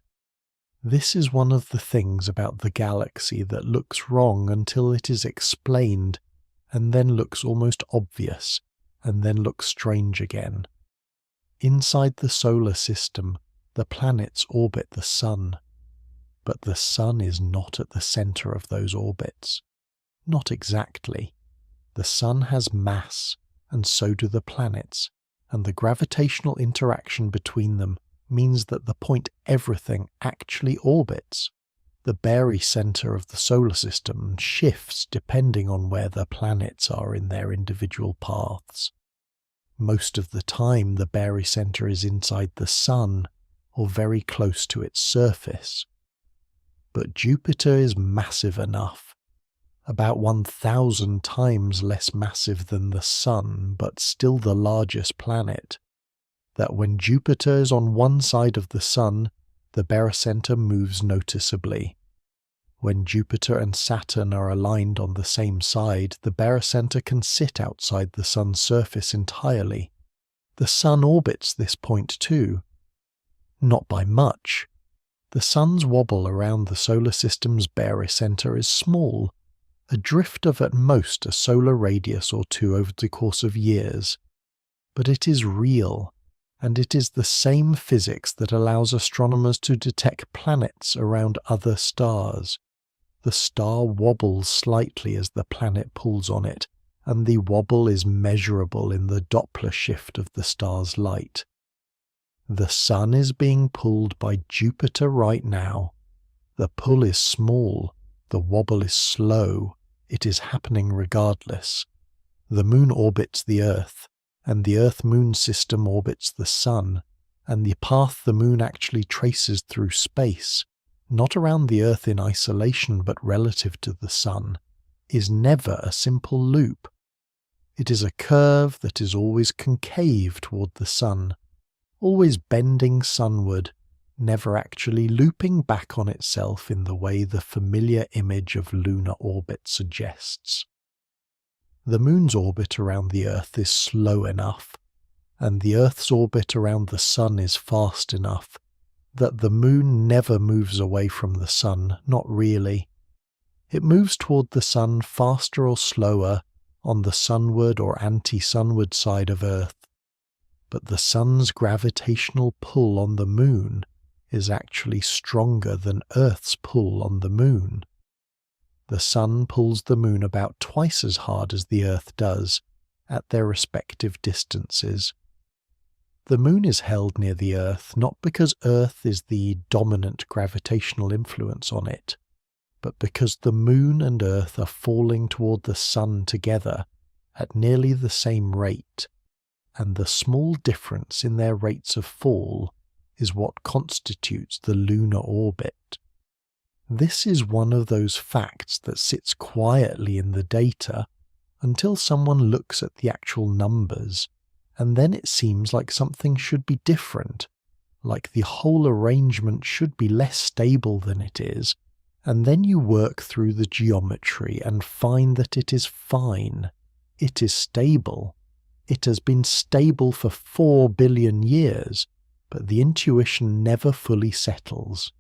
This is one of the things about the galaxy that looks wrong until it is explained, and then looks almost obvious, and then looks strange again. Inside the solar system, the planets orbit the Sun, but the Sun is not at the centre of those orbits. Not exactly. The Sun has mass, and so do the planets, and the gravitational interaction between them means that the point everything actually orbits, the barycenter of the solar system, shifts depending on where the planets are in their individual paths. Most of the time the barycenter is inside the Sun, or very close to its surface. But Jupiter is massive enough, about 1,000 times less massive than the Sun, but still the largest planet, that when Jupiter is on one side of the Sun, the barycenter moves noticeably. When Jupiter and Saturn are aligned on the same side, the barycenter can sit outside the Sun's surface entirely. The Sun orbits this point too. Not by much. The Sun's wobble around the solar system's barycenter is small, a drift of at most a solar radius or two over the course of years. But it is real, and it is the same physics that allows astronomers to detect planets around other stars. The star wobbles slightly as the planet pulls on it, and the wobble is measurable in the Doppler shift of the star's light. The Sun is being pulled by Jupiter right now. The pull is small, the wobble is slow, it is happening regardless. The Moon orbits the Earth, and the Earth-Moon system orbits the Sun, and the path the Moon actually traces through space, not around the Earth in isolation but relative to the Sun, is never a simple loop. It is a curve that is always concave toward the Sun, always bending sunward, never actually looping back on itself in the way the familiar image of lunar orbit suggests. The Moon's orbit around the Earth is slow enough, and the Earth's orbit around the Sun is fast enough, that the Moon never moves away from the Sun, not really. It moves toward the Sun faster or slower on the sunward or anti-sunward side of Earth, but the Sun's gravitational pull on the Moon is actually stronger than Earth's pull on the Moon. The Sun pulls the Moon about twice as hard as the Earth does, at their respective distances. The Moon is held near the Earth not because Earth is the dominant gravitational influence on it, but because the Moon and Earth are falling toward the Sun together at nearly the same rate, and the small difference in their rates of fall is what constitutes the lunar orbit. This is one of those facts that sits quietly in the data until someone looks at the actual numbers, and then it seems like something should be different, like the whole arrangement should be less stable than it is, and then you work through the geometry and find that it is fine. It is stable. It has been stable for 4 billion years, but the intuition never fully settles.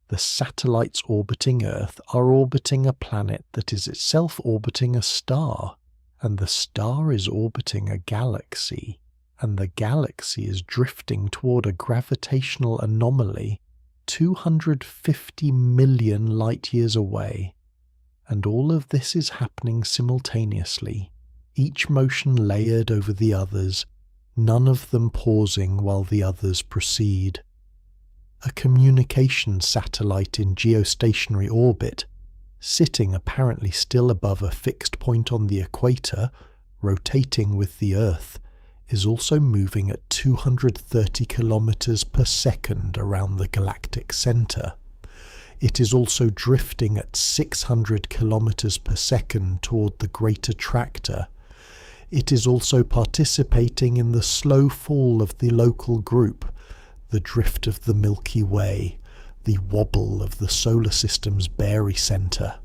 The satellites orbiting Earth are orbiting a planet that is itself orbiting a star, and the star is orbiting a galaxy, and the galaxy is drifting toward a gravitational anomaly 250 million light-years away. And all of this is happening simultaneously, each motion layered over the others, none of them pausing while the others proceed. A communication satellite in geostationary orbit, sitting apparently still above a fixed point on the equator, rotating with the Earth, is also moving at 230 kilometers per second around the galactic center. It is also drifting at 600 kilometers per second toward the great attractor. It is also participating in the slow fall of the local group, the drift of the Milky Way, the wobble of the solar system's barycenter.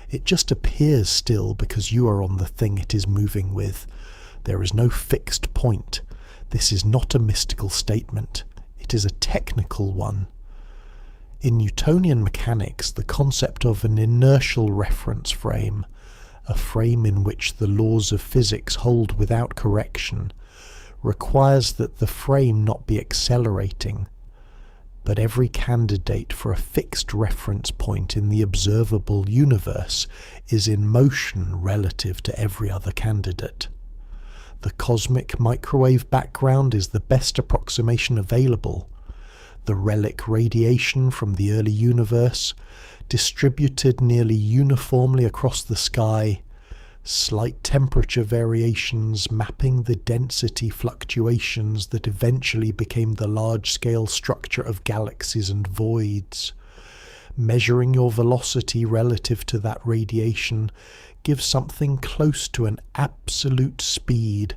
It just appears still because you are on the thing it is moving with. There is no fixed point. This is not a mystical statement. It is a technical one. In Newtonian mechanics, the concept of an inertial reference frame, a frame in which the laws of physics hold without correction, requires that the frame not be accelerating, but every candidate for a fixed reference point in the observable universe is in motion relative to every other candidate. The cosmic microwave background is the best approximation available. The relic radiation from the early universe, distributed nearly uniformly across the sky, slight temperature variations mapping the density fluctuations that eventually became the large-scale structure of galaxies and voids. Measuring your velocity relative to that radiation gives something close to an absolute speed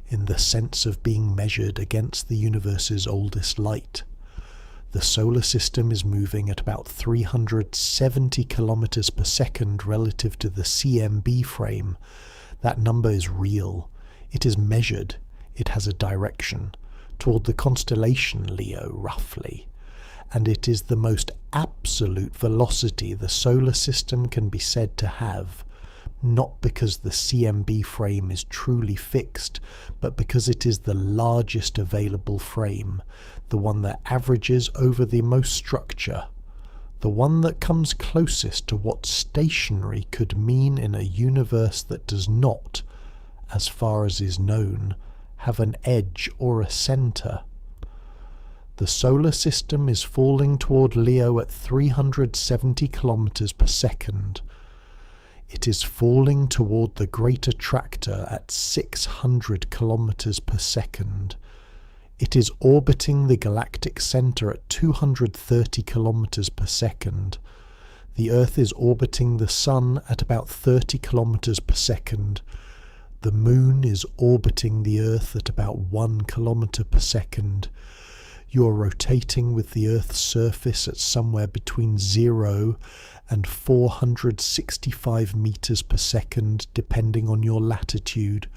in the sense of being measured against the universe's oldest light. The solar system is moving at about 370 kilometers per second relative to the CMB frame. That number is real. It is measured. It has a direction toward the constellation Leo, roughly. And it is the most absolute velocity the solar system can be said to have, not because the CMB frame is truly fixed, but because it is the largest available frame, the one that averages over the most structure, the one that comes closest to what stationary could mean in a universe that does not, as far as is known, have an edge or a center. The solar system is falling toward Leo at 370 kilometers per second. It is falling toward the great attractor at 600 kilometers per second. It is orbiting the galactic center at 230 kilometers per second. The Earth is orbiting the Sun at about 30 kilometers per second. The Moon is orbiting the Earth at about 1 kilometer per second. You are rotating with the Earth's surface at somewhere between 0 and 465 meters per second, depending on your latitude.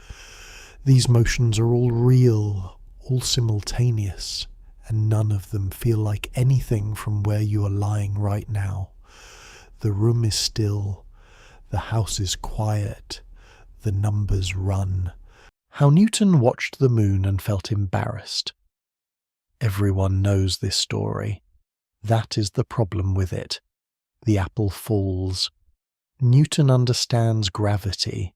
These motions are all real, all simultaneous, and none of them feel like anything from where you are lying right now. The room is still, the house is quiet, the numbers run. How Newton watched the moon and felt embarrassed. Everyone knows this story. That is the problem with it. The apple falls. Newton understands gravity.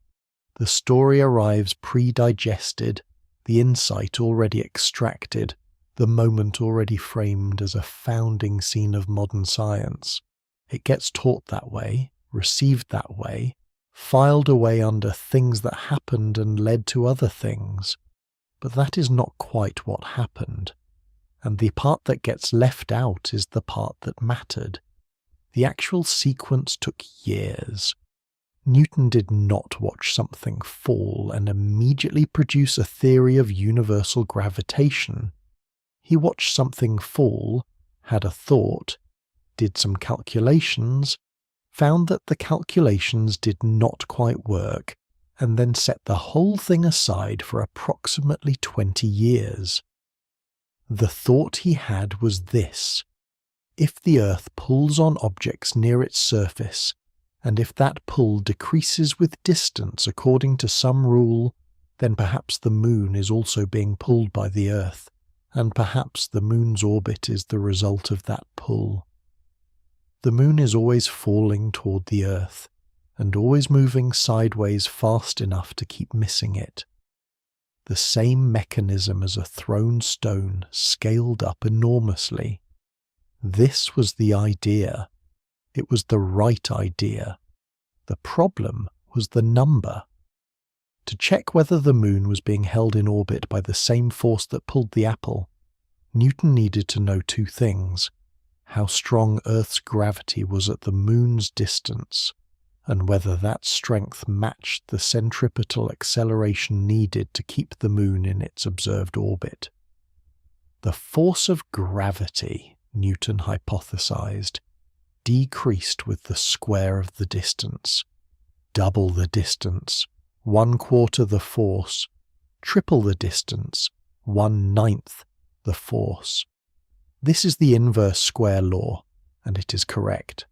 The story arrives pre-digested, the insight already extracted, the moment already framed as a founding scene of modern science. It gets taught that way, received that way, filed away under things that happened and led to other things. But that is not quite what happened. And the part that gets left out is the part that mattered. The actual sequence took years. Newton did not watch something fall and immediately produce a theory of universal gravitation. He watched something fall, had a thought, did some calculations, found that the calculations did not quite work, and then set the whole thing aside for approximately 20 years. The thought he had was this: if the Earth pulls on objects near its surface, and if that pull decreases with distance according to some rule, then perhaps the Moon is also being pulled by the Earth, and perhaps the Moon's orbit is the result of that pull. The Moon is always falling toward the Earth, and always moving sideways fast enough to keep missing it. The same mechanism as a thrown stone scaled up enormously. This was the idea. It was the right idea. The problem was the number. To check whether the Moon was being held in orbit by the same force that pulled the apple, Newton needed to know two things: how strong Earth's gravity was at the Moon's distance, and whether that strength matched the centripetal acceleration needed to keep the Moon in its observed orbit. The force of gravity, Newton hypothesized, decreased with the square of the distance. Double the distance, 1/4 the force. Triple the distance, 1/9 the force. This is the inverse square law, and it is correct.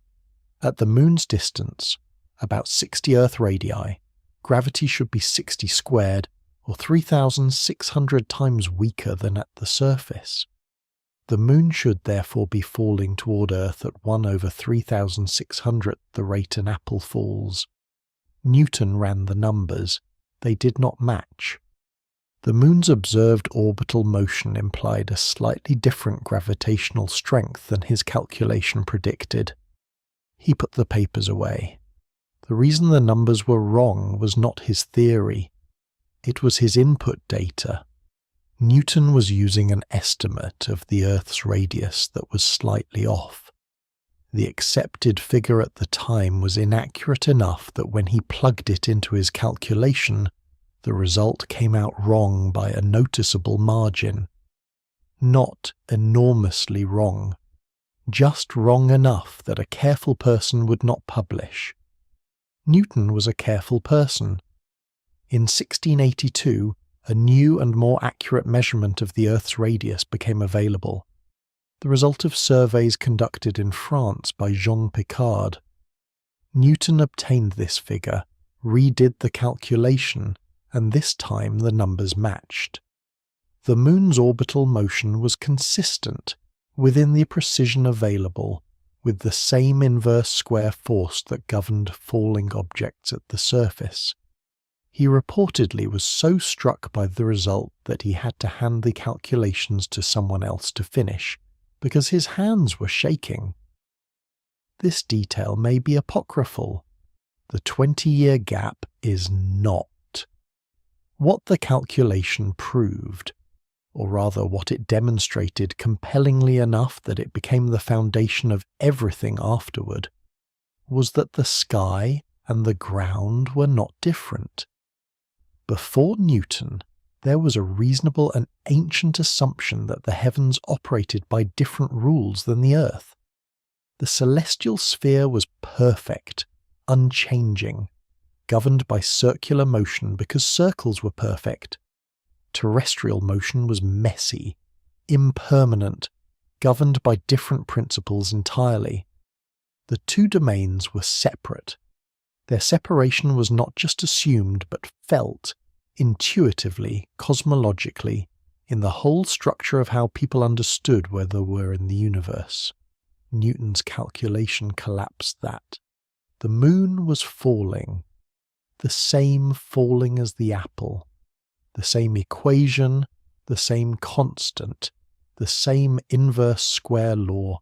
At the Moon's distance, about 60 Earth radii, gravity should be 60 squared, or 3,600 times weaker than at the surface. The Moon should therefore be falling toward Earth at 1/3,600 the rate an apple falls. Newton ran the numbers. They did not match. The Moon's observed orbital motion implied a slightly different gravitational strength than his calculation predicted. He put the papers away. The reason the numbers were wrong was not his theory. It was his input data. Newton was using an estimate of the Earth's radius that was slightly off. The accepted figure at the time was inaccurate enough that when he plugged it into his calculation, the result came out wrong by a noticeable margin. Not enormously wrong, just wrong enough that a careful person would not publish. Newton was a careful person. In 1682, a new and more accurate measurement of the Earth's radius became available, the result of surveys conducted in France by Jean Picard. Newton obtained this figure, redid the calculation, and this time the numbers matched. The Moon's orbital motion was consistent, within the precision available, with the same inverse square force that governed falling objects at the surface. He reportedly was so struck by the result that he had to hand the calculations to someone else to finish, because his hands were shaking. This detail may be apocryphal. The 20-year gap is not. What the calculation proved, or rather what it demonstrated compellingly enough that it became the foundation of everything afterward, was that the sky and the ground were not different. Before Newton, there was a reasonable and ancient assumption that the heavens operated by different rules than the Earth. The celestial sphere was perfect, unchanging, governed by circular motion because circles were perfect. Terrestrial motion was messy, impermanent, governed by different principles entirely. The two domains were separate. Their separation was not just assumed but felt, intuitively, cosmologically, in the whole structure of how people understood where they were in the universe. Newton's calculation collapsed that. The Moon was falling, the same falling as the apple, the same equation, the same constant, the same inverse square law,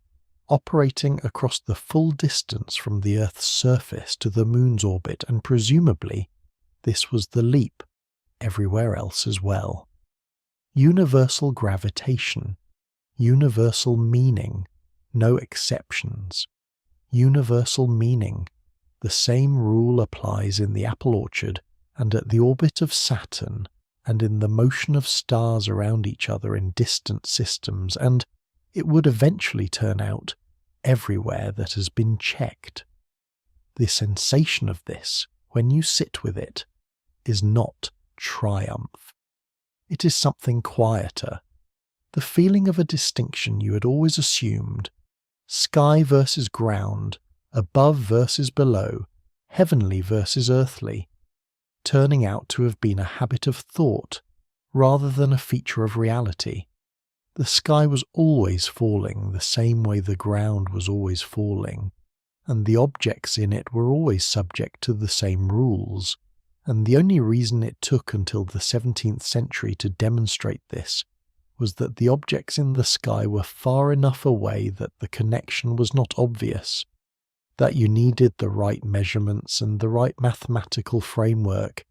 operating across the full distance from the Earth's surface to the Moon's orbit, and presumably this was the leap everywhere else as well. Universal gravitation, universal meaning, no exceptions. Universal meaning. The same rule applies in the apple orchard and at the orbit of Saturn and in the motion of stars around each other in distant systems, and it would eventually turn out everywhere that has been checked. The sensation of this, when you sit with it, is not triumph. It is something quieter, the feeling of a distinction you had always assumed, Sky versus ground, above versus below, heavenly versus earthly, turning out to have been a habit of thought rather than a feature of reality. The sky was always falling the same way the ground was always falling, and the objects in it were always subject to the same rules, and the only reason it took until the 17th century to demonstrate this was that the objects in the sky were far enough away that the connection was not obvious, that you needed the right measurements and the right mathematical framework,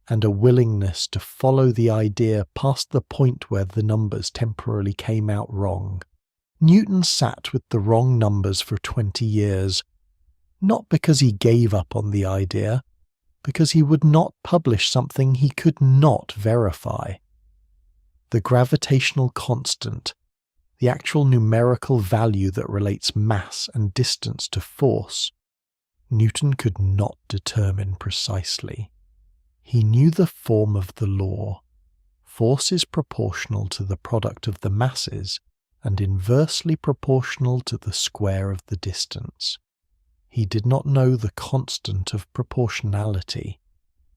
and a willingness to follow the idea past the point where the numbers temporarily came out wrong. Newton sat with the wrong numbers for 20 years, not because he gave up on the idea, because he would not publish something he could not verify. The gravitational constant, the actual numerical value that relates mass and distance to force, Newton could not determine precisely. He knew the form of the law. Force is proportional to the product of the masses and inversely proportional to the square of the distance. He did not know the constant of proportionality,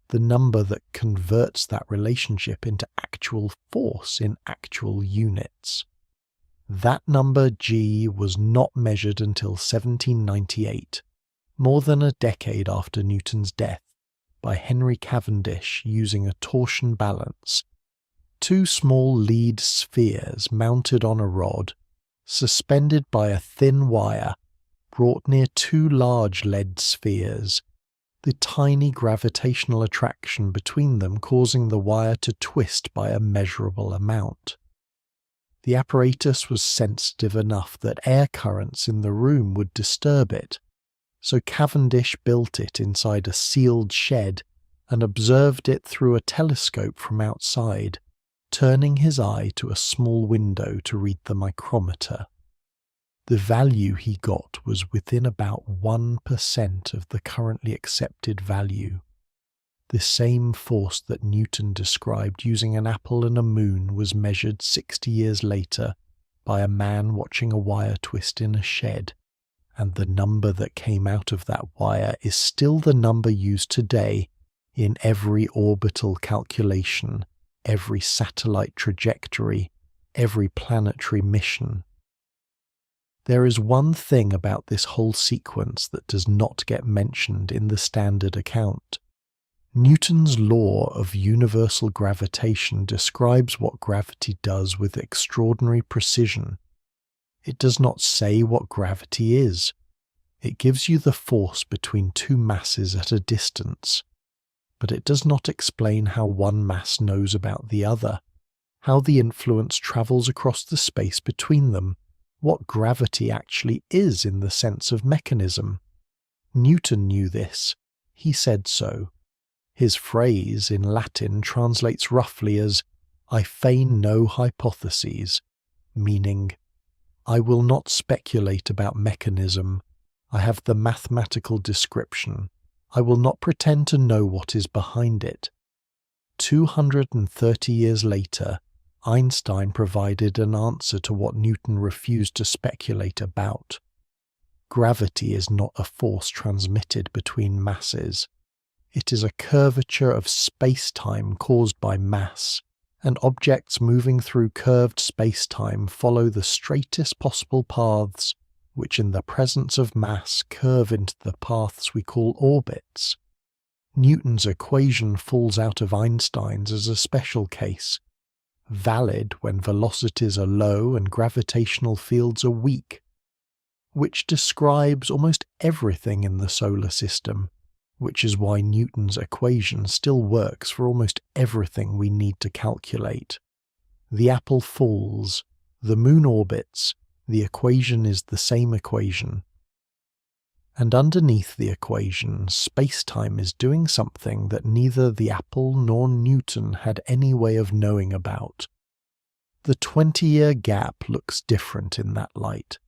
the number that converts that relationship into actual force in actual units. That number G was not measured until 1798, more than a decade after Newton's death, by Henry Cavendish using a torsion balance, two small lead spheres mounted on a rod, suspended by a thin wire, brought near two large lead spheres, the tiny gravitational attraction between them causing the wire to twist by a measurable amount. The apparatus was sensitive enough that air currents in the room would disturb it, so Cavendish built it inside a sealed shed and observed it through a telescope from outside, turning his eye to a small window to read the micrometer. The value he got was within about 1% of the currently accepted value. The same force that Newton described using an apple and a moon was measured 60 years later by a man watching a wire twist in a shed, and the number that came out of that wire is still the number used today in every orbital calculation, every satellite trajectory, every planetary mission. There is one thing about this whole sequence that does not get mentioned in the standard account. Newton's law of universal gravitation describes what gravity does with extraordinary precision. It does not say what gravity is. It gives you the force between two masses at a distance. But it does not explain how one mass knows about the other, how the influence travels across the space between them, what gravity actually is in the sense of mechanism. Newton knew this. He said so. His phrase in Latin translates roughly as, "I feign no hypotheses," meaning, I will not speculate about mechanism. I have the mathematical description. I will not pretend to know what is behind it. 230 years later, Einstein provided an answer to what Newton refused to speculate about. Gravity is not a force transmitted between masses. It is a curvature of space-time caused by mass, and objects moving through curved space-time follow the straightest possible paths, which in the presence of mass curve into the paths we call orbits. Newton's equation falls out of Einstein's as a special case, valid when velocities are low and gravitational fields are weak, which describes almost everything in the solar system, which is why Newton's equation still works for almost everything we need to calculate. The apple falls, the moon orbits, the equation is the same equation. And underneath the equation, space-time is doing something that neither the apple nor Newton had any way of knowing about. The 20-year gap looks different in that light.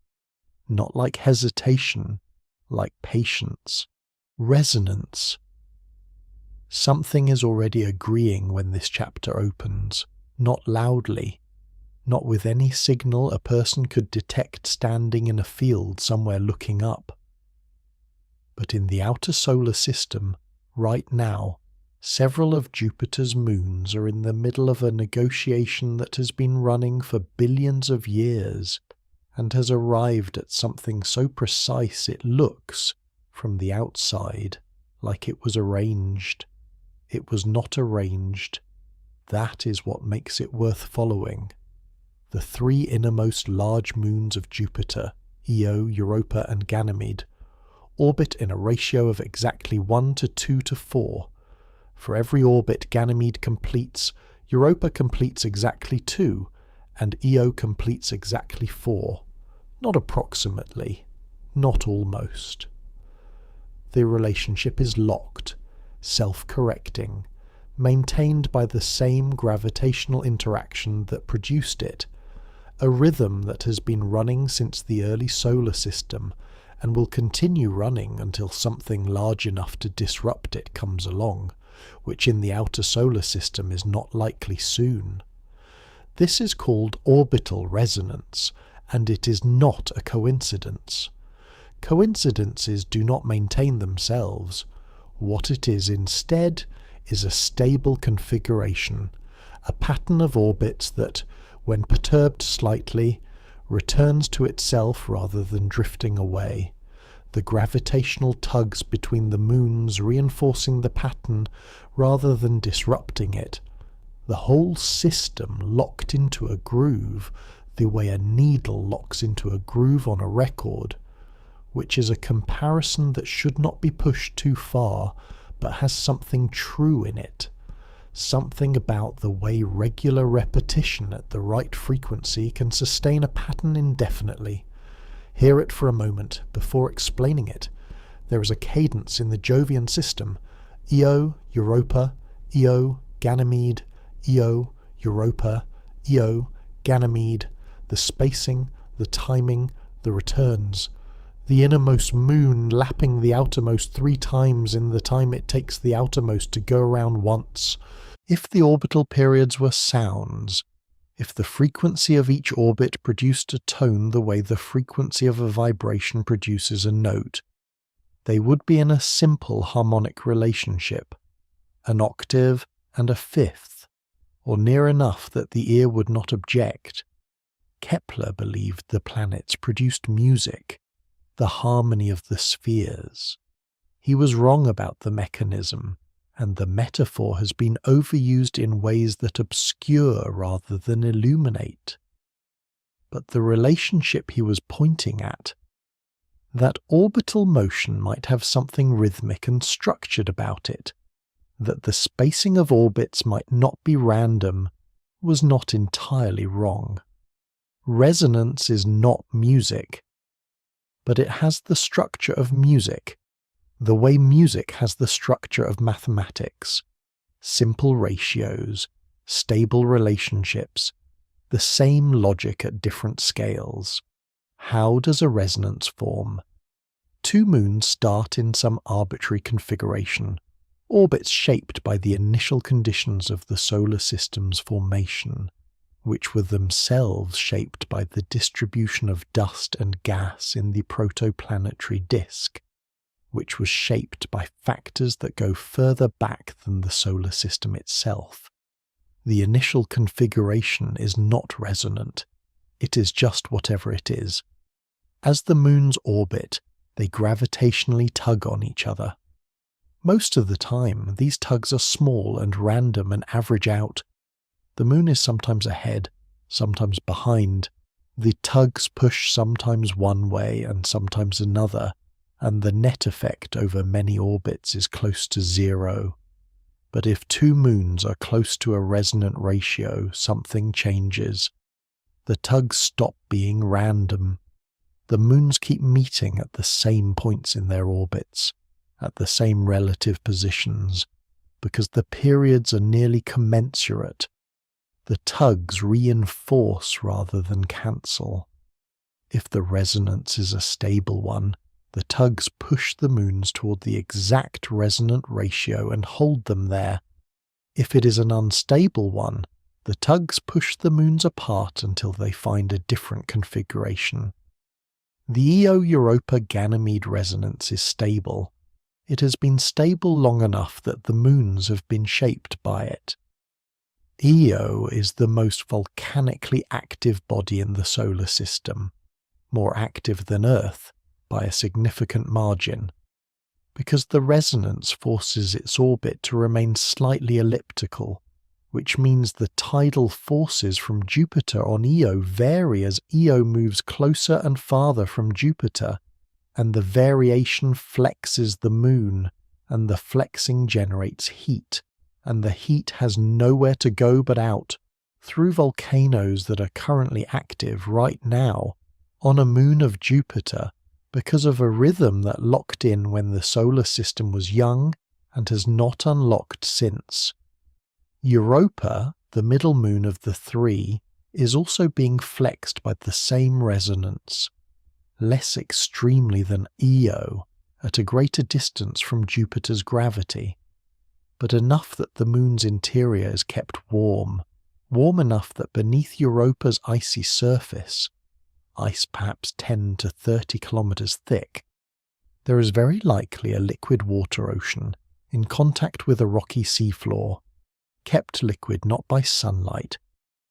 Not like hesitation, like patience. Resonance. Something is already agreeing when this chapter opens, not loudly, not with any signal a person could detect standing in a field somewhere looking up. But in the outer solar system, right now, several of Jupiter's moons are in the middle of a negotiation that has been running for billions of years and has arrived at something so precise it looks, from the outside, like it was arranged. It was not arranged. That is what makes it worth following. The three innermost large moons of Jupiter, Io, Europa and Ganymede, orbit in a ratio of exactly 1 to 2 to 4. For every orbit Ganymede completes, Europa completes exactly 2, and Io completes exactly 4. Not approximately, not almost. The relationship is locked, self-correcting, maintained by the same gravitational interaction that produced it, a rhythm that has been running since the early solar system and will continue running until something large enough to disrupt it comes along, which in the outer solar system is not likely soon. This is called orbital resonance, and it is not a coincidence. Coincidences do not maintain themselves. What it is instead is a stable configuration, a pattern of orbits that, when perturbed slightly, returns to itself rather than drifting away, the gravitational tugs between the moons reinforcing the pattern rather than disrupting it, the whole system locked into a groove the way a needle locks into a groove on a record, which is a comparison that should not be pushed too far, but has something true in it. Something about the way regular repetition at the right frequency can sustain a pattern indefinitely. Hear it for a moment before explaining it. There is a cadence in the Jovian system. Io, Europa, Io, Ganymede, Io, Europa, Io, Ganymede, the spacing, the timing, the returns. The innermost moon lapping the outermost 3 times in the time it takes the outermost to go around once. If the orbital periods were sounds, if the frequency of each orbit produced a tone the way the frequency of a vibration produces a note, they would be in a simple harmonic relationship, an octave and a fifth, or near enough that the ear would not object. Kepler believed the planets produced music, the harmony of the spheres. He was wrong about the mechanism, and the metaphor has been overused in ways that obscure rather than illuminate. But the relationship he was pointing at, that orbital motion might have something rhythmic and structured about it, that the spacing of orbits might not be random, was not entirely wrong. Resonance is not music, but it has the structure of music, the way music has the structure of mathematics, simple ratios, stable relationships, the same logic at different scales. How does a resonance form? 2 moons start in some arbitrary configuration, orbits shaped by the initial conditions of the solar system's formation, which were themselves shaped by the distribution of dust and gas in the protoplanetary disk, which was shaped by factors that go further back than the solar system itself. The initial configuration is not resonant. It is just whatever it is. As the moons orbit, they gravitationally tug on each other. Most of the time, these tugs are small and random and average out. The moon is sometimes ahead, sometimes behind. The tugs push sometimes one way and sometimes another, and the net effect over many orbits is close to 0. But if 2 moons are close to a resonant ratio, something changes. The tugs stop being random. The moons keep meeting at the same points in their orbits, at the same relative positions, because the periods are nearly commensurate. The tugs reinforce rather than cancel. If the resonance is a stable one, the tugs push the moons toward the exact resonant ratio and hold them there. If it is an unstable one, The tugs push the moons apart until they find a different configuration. The Io-Europa-Ganymede resonance is stable. It has been stable long enough that the moons have been shaped by it. Io is the most volcanically active body in the solar system, more active than Earth by a significant margin, because the resonance forces its orbit to remain slightly elliptical, which means the tidal forces from Jupiter on Io vary as Io moves closer and farther from Jupiter, and the variation flexes the moon, and the flexing generates heat, and the heat has nowhere to go but out, through volcanoes that are currently active right now on a moon of Jupiter, because of a rhythm that locked in when the solar system was young and has not unlocked since. Europa, the middle moon of the three, is also being flexed by the same resonance, less extremely than Io, at a greater distance from Jupiter's gravity, but enough that the moon's interior is kept warm enough that beneath Europa's icy surface, ice perhaps 10 to 30 kilometers thick, there is very likely a liquid water ocean in contact with a rocky seafloor, kept liquid not by sunlight,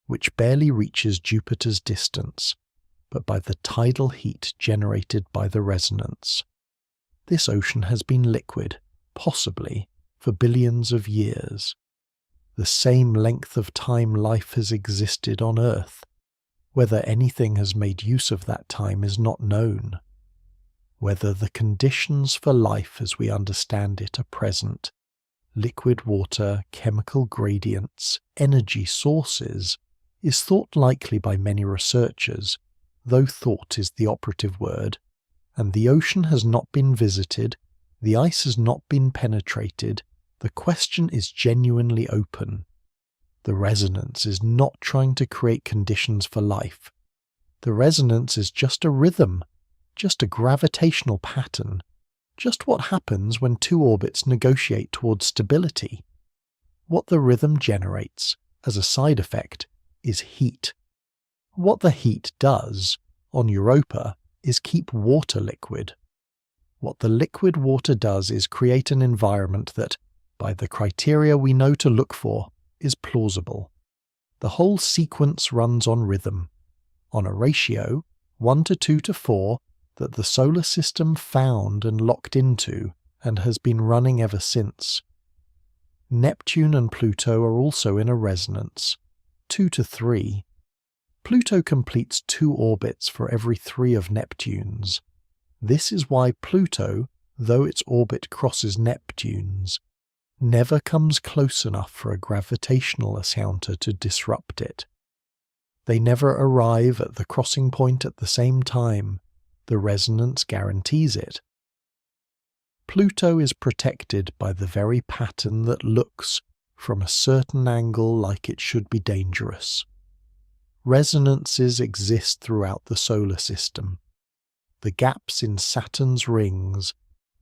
which barely reaches Jupiter's distance, but by the tidal heat generated by the resonance. This ocean has been liquid, possibly, for billions of years. The same length of time life has existed on Earth. Whether anything has made use of that time is not known. Whether the conditions for life as we understand it are present, liquid water, chemical gradients, energy sources, is thought likely by many researchers, though thought is the operative word, and the ocean has not been visited, the ice has not been penetrated, the question is genuinely open. The resonance is not trying to create conditions for life. The resonance is just a rhythm, just a gravitational pattern, just what happens when two orbits negotiate towards stability. What the rhythm generates, as a side effect, is heat. What the heat does, on Europa, is keep water liquid. What the liquid water does is create an environment that, by the criteria we know to look for, is plausible. The whole sequence runs on rhythm, on a ratio 1 to 2 to 4 that the solar system found and locked into and has been running ever since. Neptune and Pluto are also in a resonance, 2 to 3. Pluto completes 2 orbits for every 3 of Neptune's. This is why Pluto, though its orbit crosses Neptune's, never comes close enough for a gravitational encounter to disrupt it. They never arrive at the crossing point at the same time. The resonance guarantees it. Pluto is protected by the very pattern that looks, from a certain angle, like it should be dangerous. Resonances exist throughout the solar system. The gaps in Saturn's rings,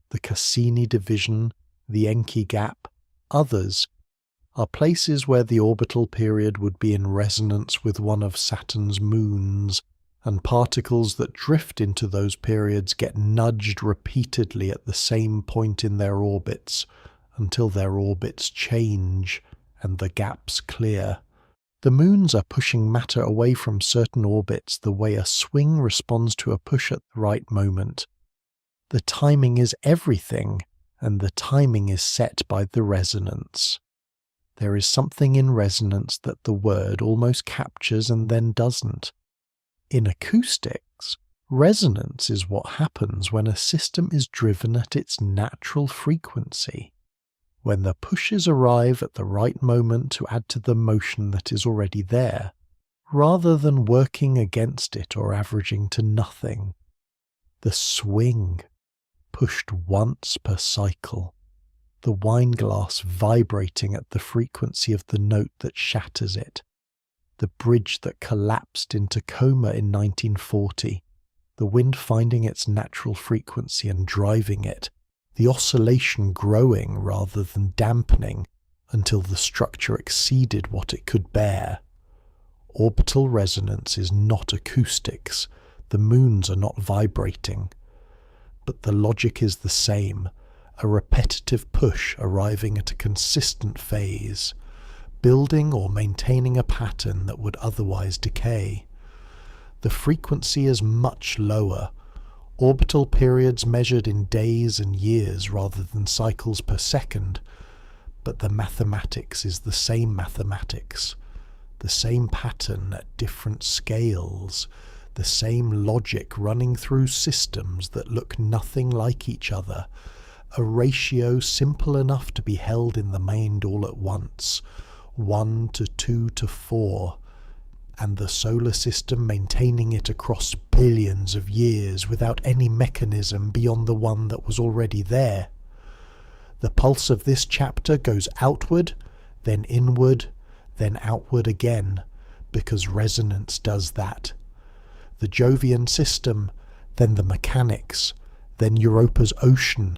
the Cassini division, the Encke gap, others, are places where the orbital period would be in resonance with one of Saturn's moons, and particles that drift into those periods get nudged repeatedly at the same point in their orbits until their orbits change and the gaps clear. The moons are pushing matter away from certain orbits the way a swing responds to a push at the right moment. The timing is everything, and the timing is set by the resonance. There is something in resonance that the word almost captures and then doesn't. In acoustics, resonance is what happens when a system is driven at its natural frequency, when the pushes arrive at the right moment to add to the motion that is already there, rather than working against it or averaging to nothing. The swing, pushed once per cycle, the wine glass vibrating at the frequency of the note that shatters it, the bridge that collapsed into coma in 1940, the wind finding its natural frequency and driving it, the oscillation growing rather than dampening until the structure exceeded what it could bear. Orbital resonance is not acoustics, the moons are not vibrating. But the logic is the same, a repetitive push arriving at a consistent phase, building or maintaining a pattern that would otherwise decay. The frequency is much lower, orbital periods measured in days and years rather than cycles per second, but the mathematics is the same mathematics, the same pattern at different scales, the same logic running through systems that look nothing like each other, a ratio simple enough to be held in the mind all at once, 1 to 2 to 4, and the solar system maintaining it across billions of years without any mechanism beyond the one that was already there. The pulse of this chapter goes outward, then inward, then outward again, because resonance does that. The Jovian system, then the mechanics, then Europa's ocean,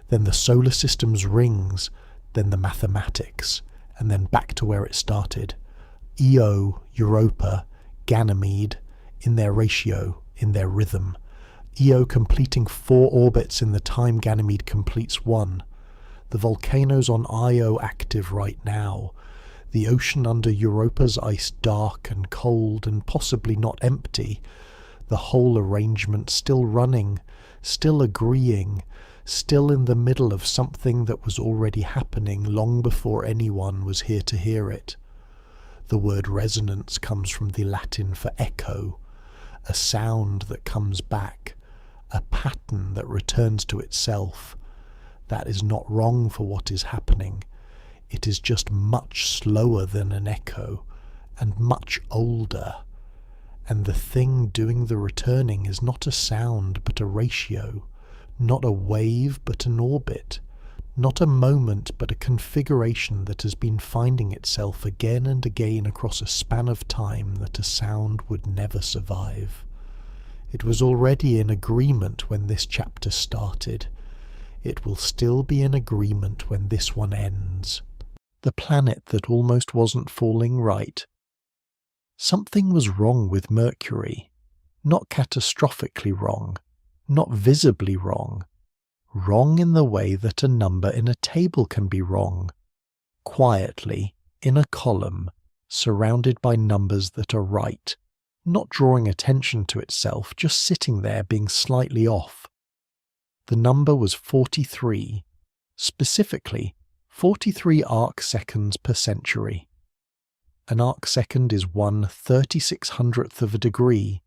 then the solar system's rings, then the mathematics, and then back to where it started. Io, Europa, Ganymede, in their ratio, in their rhythm. Io completing 4 orbits in the time Ganymede completes 1. The volcanoes on Io active right now. The ocean under Europa's ice dark and cold and possibly not empty. The whole arrangement still running, still agreeing, still in the middle of something that was already happening long before anyone was here to hear it. The word resonance comes from the Latin for echo, a sound that comes back, a pattern that returns to itself. That is not wrong for what is happening. It is just much slower than an echo, and much older. And the thing doing the returning is not a sound but a ratio, not a wave but an orbit, not a moment but a configuration that has been finding itself again and again across a span of time that a sound would never survive. It was already in agreement when this chapter started. It will still be in agreement when this one ends. The planet that almost wasn't falling right. Something was wrong with Mercury. Not catastrophically wrong, not visibly wrong. Wrong in the way that a number in a table can be wrong. Quietly, in a column, surrounded by numbers that are right, not drawing attention to itself, just sitting there being slightly off. The number was 43, specifically 43 arc-seconds per century. An arc-second is 1/3600th of a degree.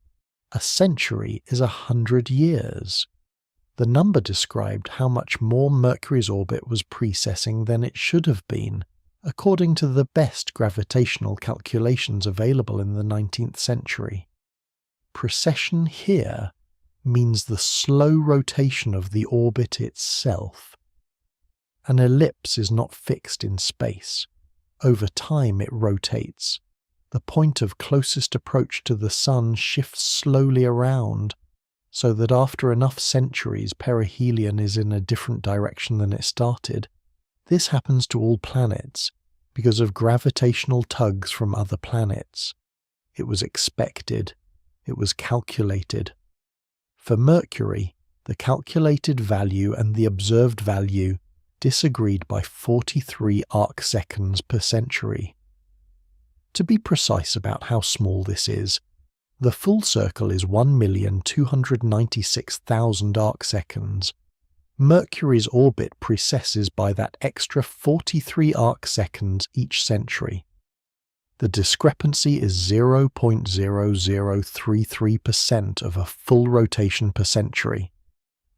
A century is 100 years. The number described how much more Mercury's orbit was precessing than it should have been, according to the best gravitational calculations available in the 19th century. Precession here means the slow rotation of the orbit itself. An ellipse is not fixed in space. Over time it rotates. The point of closest approach to the Sun shifts slowly around, so that after enough centuries perihelion is in a different direction than it started. This happens to all planets, because of gravitational tugs from other planets. It was expected. It was calculated. For Mercury, the calculated value and the observed value disagreed by 43 arc-seconds per century. To be precise about how small this is, the full circle is 1,296,000 arc-seconds. Mercury's orbit precesses by that extra 43 arc-seconds each century. The discrepancy is 0.0033% of a full rotation per century.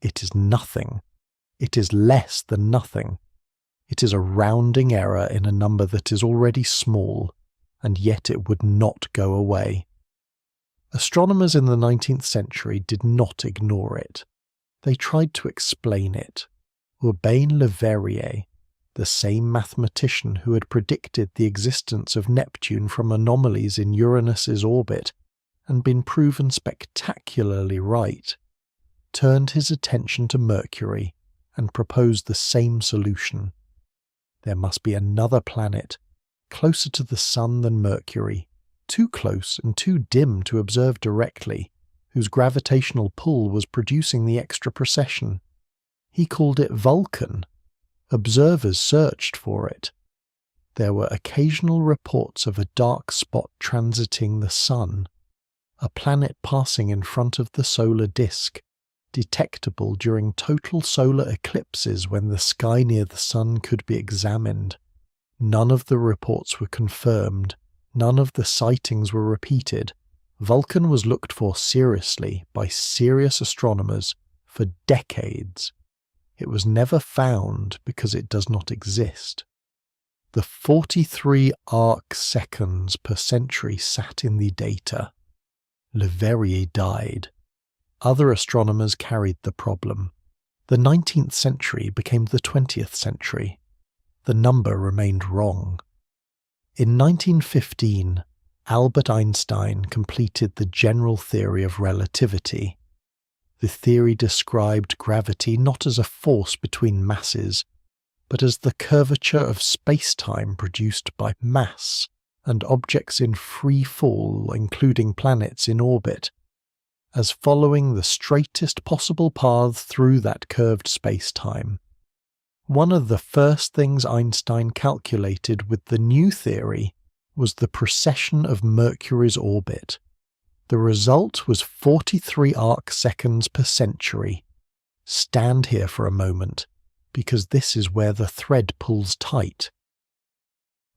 It is nothing. It is less than nothing. It is a rounding error in a number that is already small, and yet it would not go away. Astronomers in the 19th century did not ignore it. They tried to explain it. Urbain Le Verrier, the same mathematician who had predicted the existence of Neptune from anomalies in Uranus's orbit and been proven spectacularly right, turned his attention to Mercury and proposed the same solution. There must be another planet, closer to the Sun than Mercury, too close and too dim to observe directly, whose gravitational pull was producing the extra precession. He called it Vulcan. Observers searched for it. There were occasional reports of a dark spot transiting the Sun, a planet passing in front of the solar disk, detectable during total solar eclipses when the sky near the Sun could be examined. None of the reports were confirmed. None of the sightings were repeated. Vulcan was looked for seriously by serious astronomers for decades. It was never found because it does not exist. The 43 arc seconds per century sat in the data. Leverrier died. Other astronomers carried the problem. The 19th century became the 20th century. The number remained wrong. In 1915, Albert Einstein completed the general theory of relativity. The theory described gravity not as a force between masses, but as the curvature of space-time produced by mass and objects in free fall, including planets in orbit, as following the straightest possible path through that curved space-time. One of the first things Einstein calculated with the new theory was the precession of Mercury's orbit. The result was 43 arc seconds per century. Stand here for a moment, because this is where the thread pulls tight.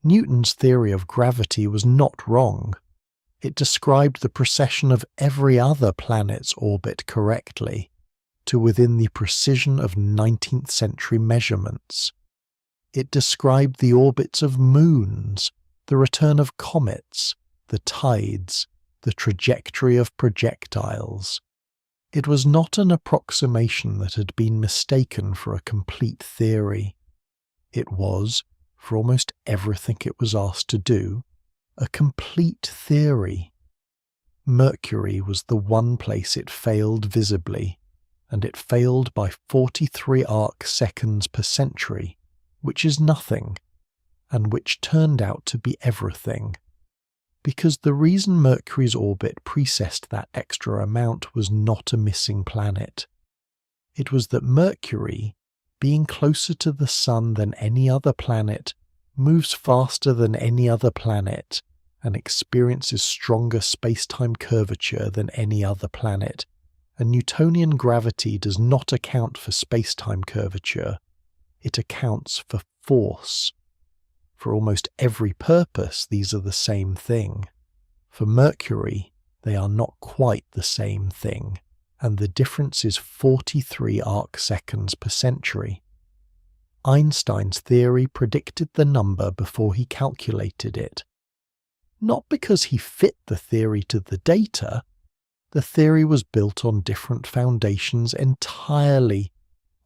Newton's theory of gravity was not wrong. It described the precession of every other planet's orbit correctly, to within the precision of 19th century measurements. It described the orbits of moons, the return of comets, the tides, the trajectory of projectiles. It was not an approximation that had been mistaken for a complete theory. It was, for almost everything it was asked to do, a complete theory. Mercury was the one place it failed visibly, and it failed by 43 arc seconds per century, which is nothing, and which turned out to be everything. Because the reason Mercury's orbit precessed that extra amount was not a missing planet. It was that Mercury, being closer to the Sun than any other planet, moves faster than any other planet, and experiences stronger space-time curvature than any other planet. And Newtonian gravity does not account for space-time curvature. It accounts for force. For almost every purpose, these are the same thing. For Mercury, they are not quite the same thing, and the difference is 43 arc seconds per century. Einstein's theory predicted the number before he calculated it. Not because he fit the theory to the data. The theory was built on different foundations entirely,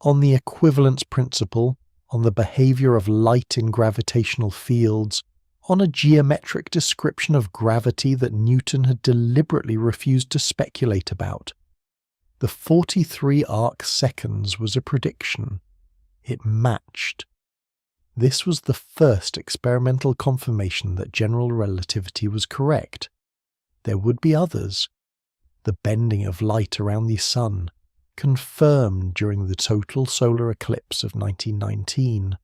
on the equivalence principle, on the behavior of light in gravitational fields, on a geometric description of gravity that Newton had deliberately refused to speculate about. The 43 arc seconds was a prediction. It matched. This was the first experimental confirmation that general relativity was correct. There would be others. The bending of light around the Sun, confirmed during the total solar eclipse of 1919.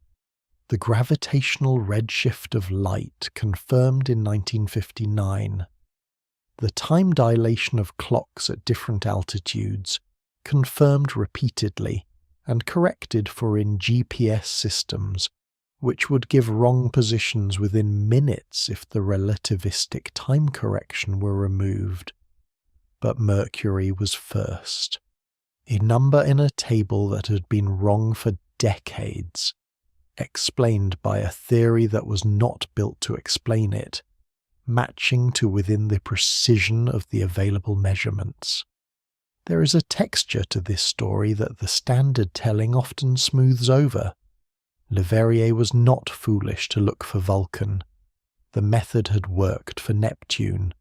The gravitational redshift of light, confirmed in 1959. The time dilation of clocks at different altitudes, confirmed repeatedly and corrected for in GPS systems, which would give wrong positions within minutes if the relativistic time correction were removed. But Mercury was first. A number in a table that had been wrong for decades, explained by a theory that was not built to explain it, matching to within the precision of the available measurements. There is a texture to this story that the standard telling often smooths over. Leverrier was not foolish to look for Vulcan. The method had worked for Neptune.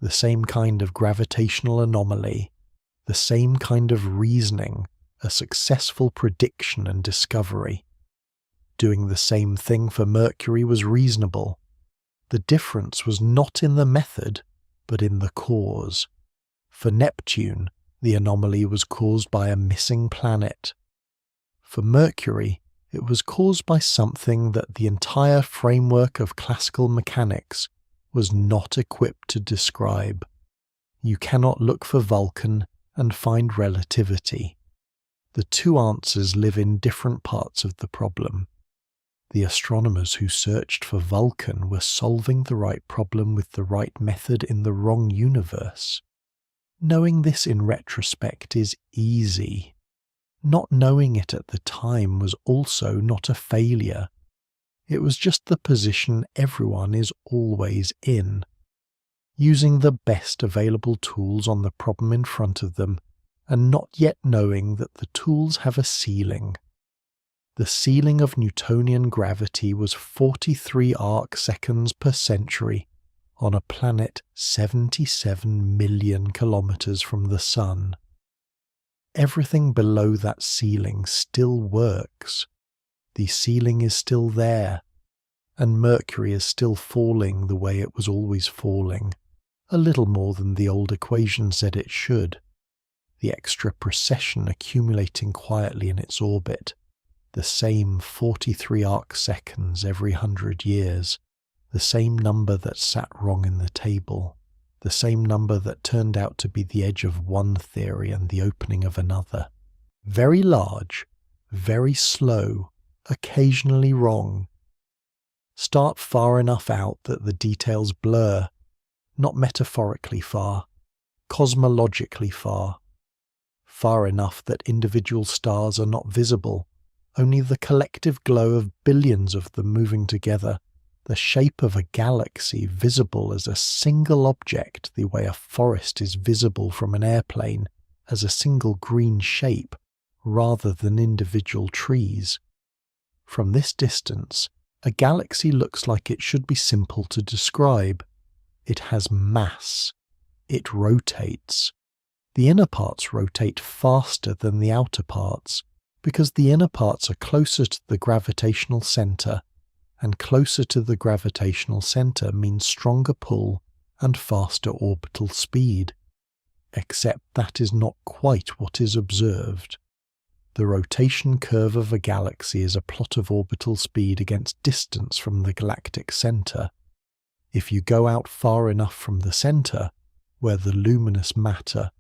The same kind of gravitational anomaly, the same kind of reasoning, a successful prediction and discovery. Doing the same thing for Mercury was reasonable. The difference was not in the method, but in the cause. For Neptune, the anomaly was caused by a missing planet. For Mercury, it was caused by something that the entire framework of classical mechanics was not equipped to describe. You cannot look for Vulcan and find relativity. The two answers live in different parts of the problem. The astronomers who searched for Vulcan were solving the right problem with the right method in the wrong universe. Knowing this in retrospect is easy. Not knowing it at the time was also not a failure. It was just the position everyone is always in. Using the best available tools on the problem in front of them, and not yet knowing that the tools have a ceiling. The ceiling of Newtonian gravity was 43 arc-seconds per century on a planet 77 million kilometers from the Sun. Everything below that ceiling still works. The ceiling is still there, and Mercury is still falling the way it was always falling, a little more than the old equation said it should. The extra precession accumulating quietly in its orbit, the same 43 arc-seconds every 100 years, the same number that sat wrong in the table, the same number that turned out to be the edge of one theory and the opening of another. Very large, very slow, occasionally wrong. Start far enough out that the details blur, not metaphorically far, cosmologically far. Far enough that individual stars are not visible, only the collective glow of billions of them moving together, the shape of a galaxy visible as a single object the way a forest is visible from an airplane as a single green shape rather than individual trees. From this distance, a galaxy looks like it should be simple to describe. It has mass. It rotates. The inner parts rotate faster than the outer parts, because the inner parts are closer to the gravitational center, and closer to the gravitational center means stronger pull and faster orbital speed. Except that is not quite what is observed. The rotation curve of a galaxy is a plot of orbital speed against distance from the galactic center. If you go out far enough from the center, where the luminous matter,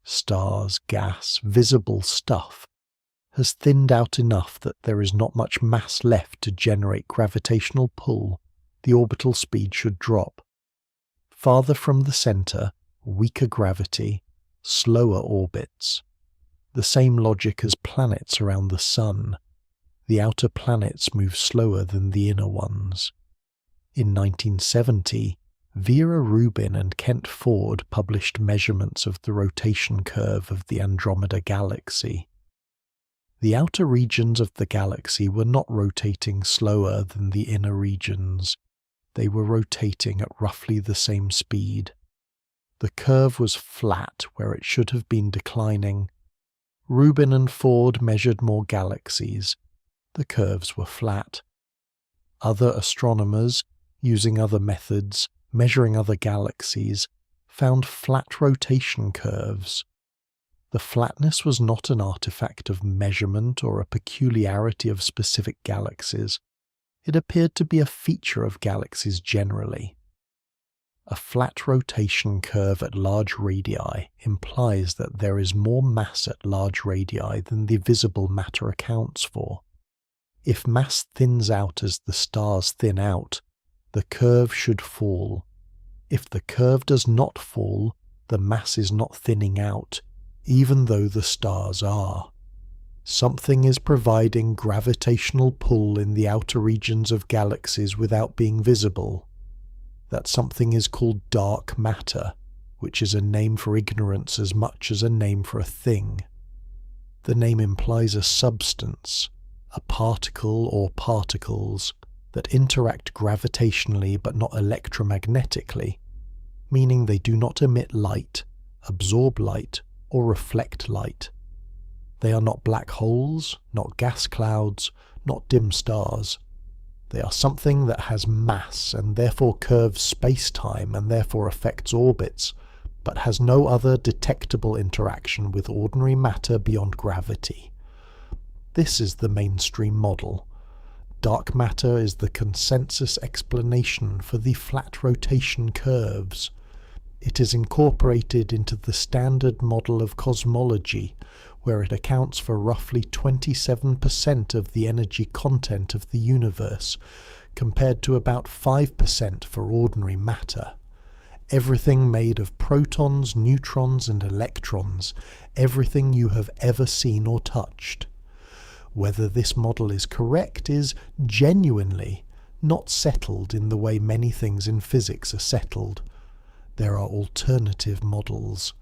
stars, gas, visible stuff, has thinned out enough that there is not much mass left to generate gravitational pull, the orbital speed should drop. Farther from the center, weaker gravity, slower orbits. The same logic as planets around the Sun. The outer planets move slower than the inner ones. In 1970, Vera Rubin and Kent Ford published measurements of the rotation curve of the Andromeda Galaxy. The outer regions of the galaxy were not rotating slower than the inner regions. They were rotating at roughly the same speed. The curve was flat where it should have been declining. Rubin and Ford measured more galaxies. The curves were flat. Other astronomers, using other methods, measuring other galaxies, found flat rotation curves. The flatness was not an artifact of measurement or a peculiarity of specific galaxies. It appeared to be a feature of galaxies generally. A flat rotation curve at large radii implies that there is more mass at large radii than the visible matter accounts for. If mass thins out as the stars thin out, the curve should fall. If the curve does not fall, the mass is not thinning out, even though the stars are. Something is providing gravitational pull in the outer regions of galaxies without being visible. That something is called dark matter, which is a name for ignorance as much as a name for a thing. The name implies a substance, a particle or particles, that interact gravitationally but not electromagnetically, meaning they do not emit light, absorb light, or reflect light. They are not black holes, not gas clouds, not dim stars. They are something that has mass and therefore curves space-time and therefore affects orbits, but has no other detectable interaction with ordinary matter beyond gravity. This is the mainstream model. Dark matter is the consensus explanation for the flat rotation curves. It is incorporated into the standard model of cosmology, where it accounts for roughly 27% of the energy content of the universe, compared to about 5% for ordinary matter. Everything made of protons, neutrons and electrons, everything you have ever seen or touched. Whether this model is correct is genuinely not settled in the way many things in physics are settled. There are alternative models.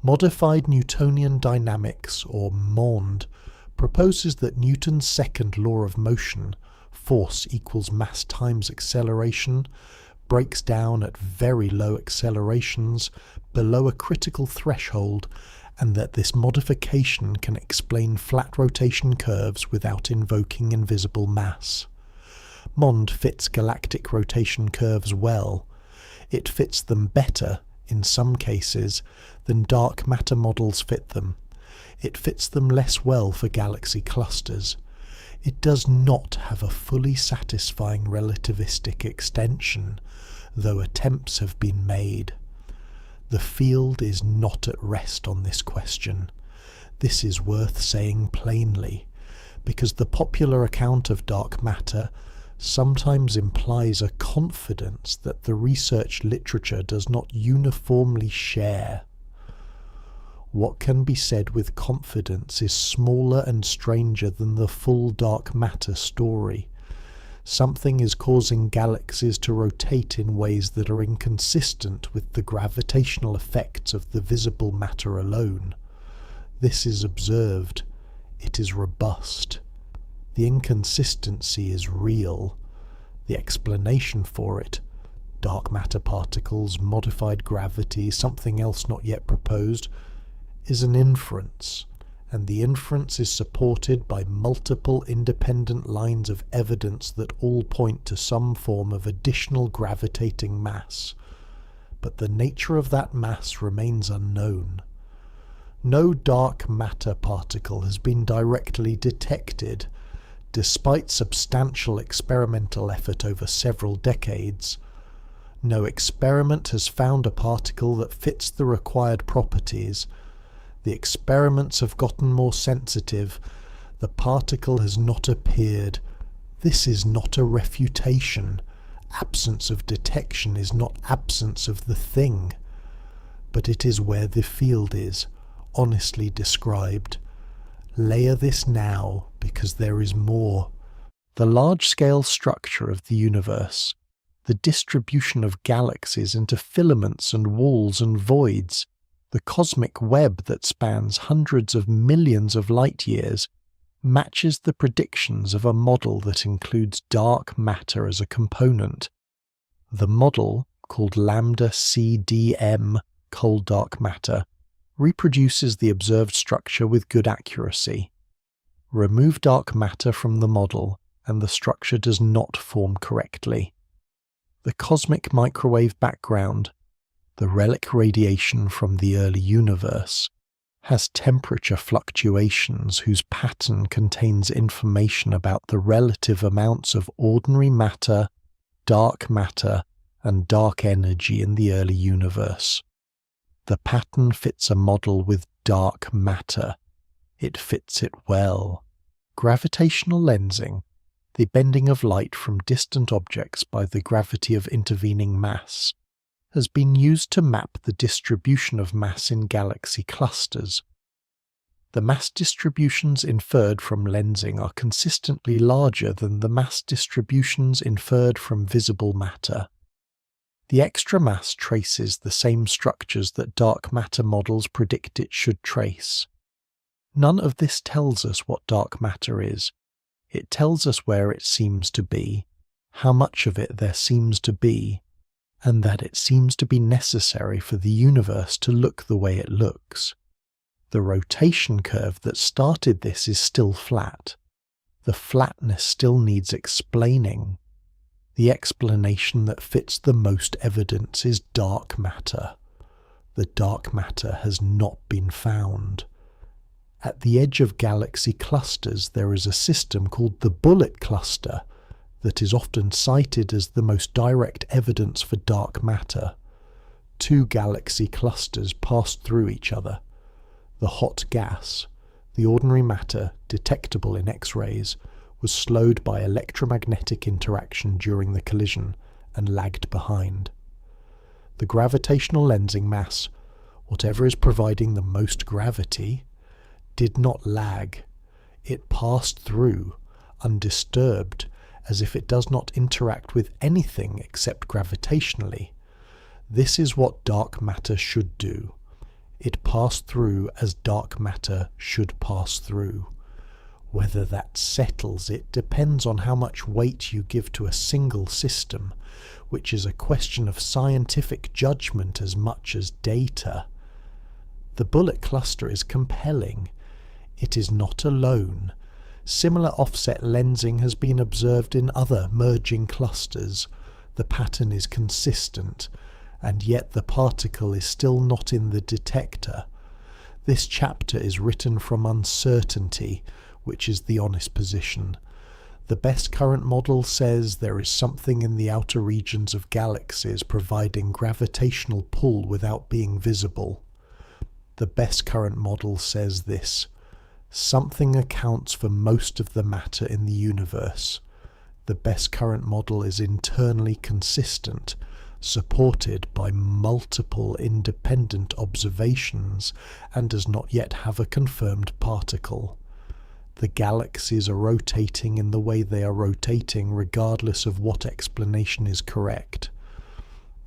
Modified Newtonian dynamics, or MOND, proposes that Newton's second law of motion, force equals mass times acceleration, breaks down at very low accelerations, below a critical threshold, and that this modification can explain flat rotation curves without invoking invisible mass. MOND fits galactic rotation curves well. It fits them better, in some cases, than dark matter models fit them. It fits them less well for galaxy clusters. It does not have a fully satisfying relativistic extension, though attempts have been made. The field is not at rest on this question. This is worth saying plainly, because the popular account of dark matter sometimes implies a confidence that the research literature does not uniformly share. What can be said with confidence is smaller and stranger than the full dark matter story. Something is causing galaxies to rotate in ways that are inconsistent with the gravitational effects of the visible matter alone. This is observed. It is robust. The inconsistency is real. The explanation for it, dark matter particles, modified gravity, something else not yet proposed, is an inference, and the inference is supported by multiple independent lines of evidence that all point to some form of additional gravitating mass. But the nature of that mass remains unknown. No dark matter particle has been directly detected, despite substantial experimental effort over several decades. No experiment has found a particle that fits the required properties. The experiments have gotten more sensitive. The particle has not appeared. This is not a refutation. Absence of detection is not absence of the thing. But it is where the field is, honestly described. Layer this now, because there is more. The large-scale structure of the universe, the distribution of galaxies into filaments and walls and voids, the cosmic web that spans hundreds of millions of light-years, matches the predictions of a model that includes dark matter as a component. The model, called lambda CDM, cold dark matter, reproduces the observed structure with good accuracy. Remove dark matter from the model, and the structure does not form correctly. The cosmic microwave background, the relic radiation from the early universe, has temperature fluctuations whose pattern contains information about the relative amounts of ordinary matter, dark matter, and dark energy in the early universe. The pattern fits a model with dark matter. It fits it well. Gravitational lensing, the bending of light from distant objects by the gravity of intervening mass, has been used to map the distribution of mass in galaxy clusters. The mass distributions inferred from lensing are consistently larger than the mass distributions inferred from visible matter. The extra mass traces the same structures that dark matter models predict it should trace. None of this tells us what dark matter is. It tells us where it seems to be, how much of it there seems to be, and that it seems to be necessary for the universe to look the way it looks. The rotation curve that started this is still flat. The flatness still needs explaining. The explanation that fits the most evidence is dark matter. The dark matter has not been found. At the edge of galaxy clusters there is a system called the bullet cluster that is often cited as the most direct evidence for dark matter. Two galaxy clusters pass through each other. The hot gas, the ordinary matter detectable in X-rays, was slowed by electromagnetic interaction during the collision and lagged behind. The gravitational lensing mass, whatever is providing the most gravity, did not lag. It passed through, undisturbed, as if it does not interact with anything except gravitationally. This is what dark matter should do. It passed through as dark matter should pass through. Whether that settles it depends on how much weight you give to a single system, which is a question of scientific judgment as much as data. The bullet cluster is compelling. It is not alone. Similar offset lensing has been observed in other merging clusters. The pattern is consistent, and yet the particle is still not in the detector. This chapter is written from uncertainty, which is the honest position. The best current model says there is something in the outer regions of galaxies providing gravitational pull without being visible. The best current model says this: something accounts for most of the matter in the universe. The best current model is internally consistent, supported by multiple independent observations, and does not yet have a confirmed particle. The galaxies are rotating in the way they are rotating regardless of what explanation is correct.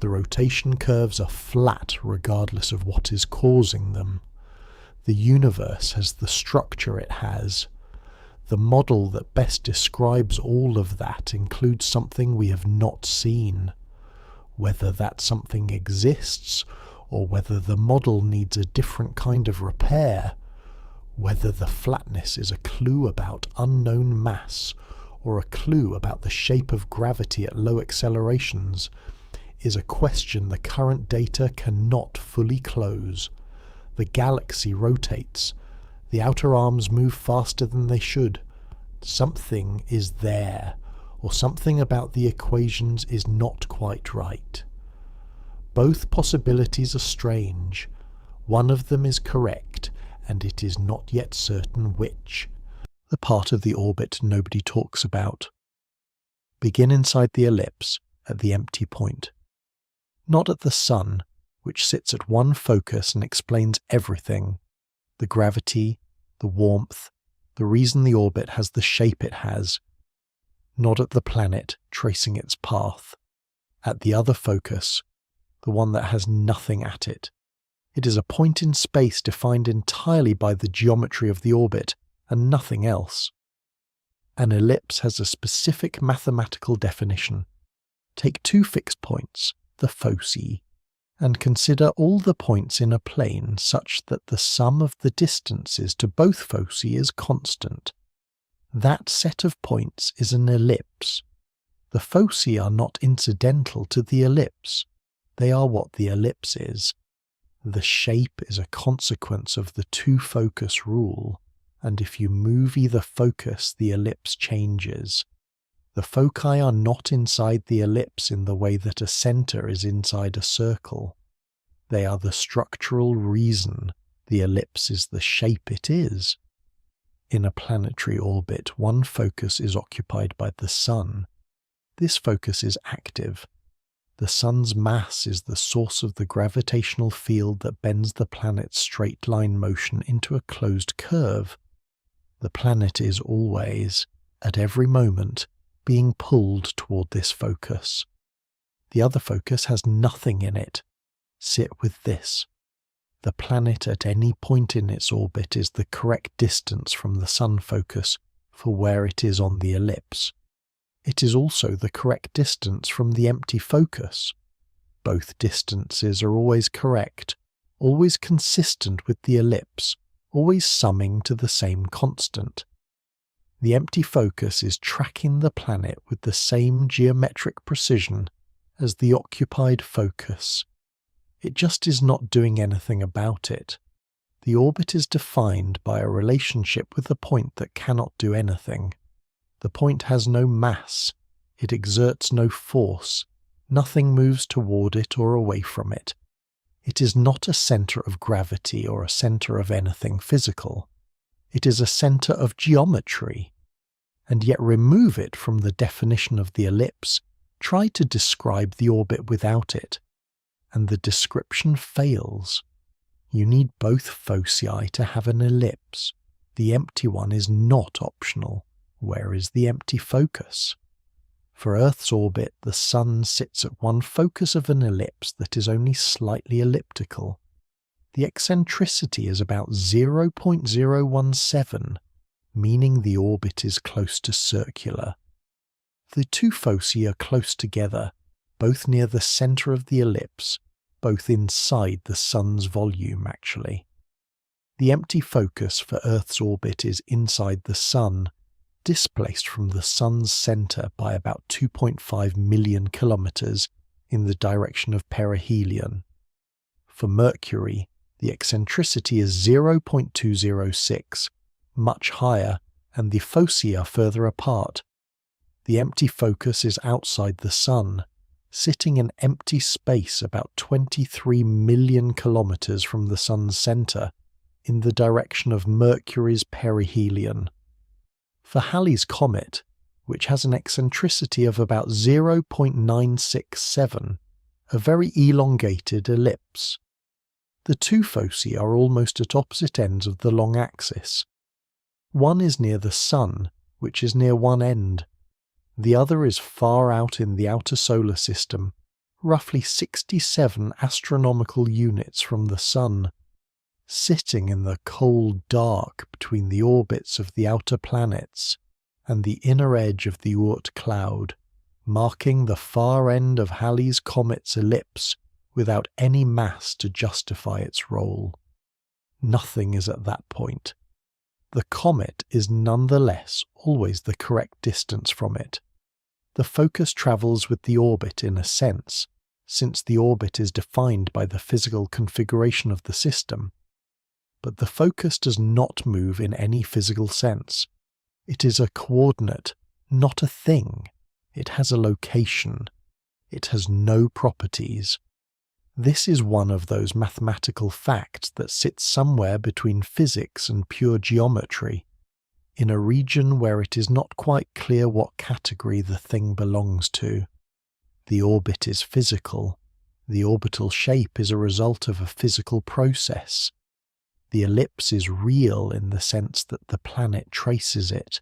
The rotation curves are flat regardless of what is causing them. The universe has the structure it has. The model that best describes all of that includes something we have not seen. Whether that something exists, or whether the model needs a different kind of repair, whether the flatness is a clue about unknown mass, or a clue about the shape of gravity at low accelerations, is a question the current data cannot fully close. The galaxy rotates. The outer arms move faster than they should. Something is there, or something about the equations is not quite right. Both possibilities are strange. One of them is correct, and it is not yet certain which. The part of the orbit nobody talks about. Begin inside the ellipse, at the empty point. Not at the sun, which sits at one focus and explains everything: the gravity, the warmth, the reason the orbit has the shape it has. Not at the planet tracing its path. At the other focus, the one that has nothing at it. It is a point in space defined entirely by the geometry of the orbit and nothing else. An ellipse has a specific mathematical definition. Take two fixed points, the foci, and consider all the points in a plane such that the sum of the distances to both foci is constant. That set of points is an ellipse. The foci are not incidental to the ellipse. They are what the ellipse is. The shape is a consequence of the two-focus rule, and if you move either focus, the ellipse changes. The foci are not inside the ellipse in the way that a center is inside a circle. They are the structural reason the ellipse is the shape it is. In a planetary orbit, one focus is occupied by the sun. This focus is active. The sun's mass is the source of the gravitational field that bends the planet's straight-line motion into a closed curve. The planet is always, at every moment, being pulled toward this focus. The other focus has nothing in it. Sit with this. The planet at any point in its orbit is the correct distance from the sun focus for where it is on the ellipse. It is also the correct distance from the empty focus. Both distances are always correct, always consistent with the ellipse, always summing to the same constant. The empty focus is tracking the planet with the same geometric precision as the occupied focus. It just is not doing anything about it. The orbit is defined by a relationship with the point that cannot do anything. The point has no mass. It exerts no force. Nothing moves toward it or away from it. It is not a center of gravity or a center of anything physical. It is a center of geometry. And yet remove it from the definition of the ellipse, try to describe the orbit without it, and the description fails. You need both foci to have an ellipse. The empty one is not optional. Where is the empty focus? For Earth's orbit, the Sun sits at one focus of an ellipse that is only slightly elliptical. The eccentricity is about 0.017, meaning the orbit is close to circular. The two foci are close together, both near the center of the ellipse, both inside the Sun's volume actually. The empty focus for Earth's orbit is inside the Sun, displaced from the Sun's center by about 2.5 million kilometers in the direction of perihelion. For Mercury, the eccentricity is 0.206, much higher, and the foci are further apart. The empty focus is outside the Sun, sitting in empty space about 23 million kilometers from the Sun's center, in the direction of Mercury's perihelion. For Halley's comet, which has an eccentricity of about 0.967, a very elongated ellipse. The two foci are almost at opposite ends of the long axis. One is near the Sun, which is near one end. The other is far out in the outer solar system, roughly 67 astronomical units from the Sun, sitting in the cold dark between the orbits of the outer planets and the inner edge of the Oort cloud, marking the far end of Halley's comet's ellipse without any mass to justify its role. Nothing is at that point. The comet is nonetheless always the correct distance from it. The focus travels with the orbit in a sense, since the orbit is defined by the physical configuration of the system. But the focus does not move in any physical sense. It is a coordinate, not a thing. It has a location. It has no properties. This is one of those mathematical facts that sits somewhere between physics and pure geometry, in a region where it is not quite clear what category the thing belongs to. The orbit is physical. The orbital shape is a result of a physical process. The ellipse is real in the sense that the planet traces it,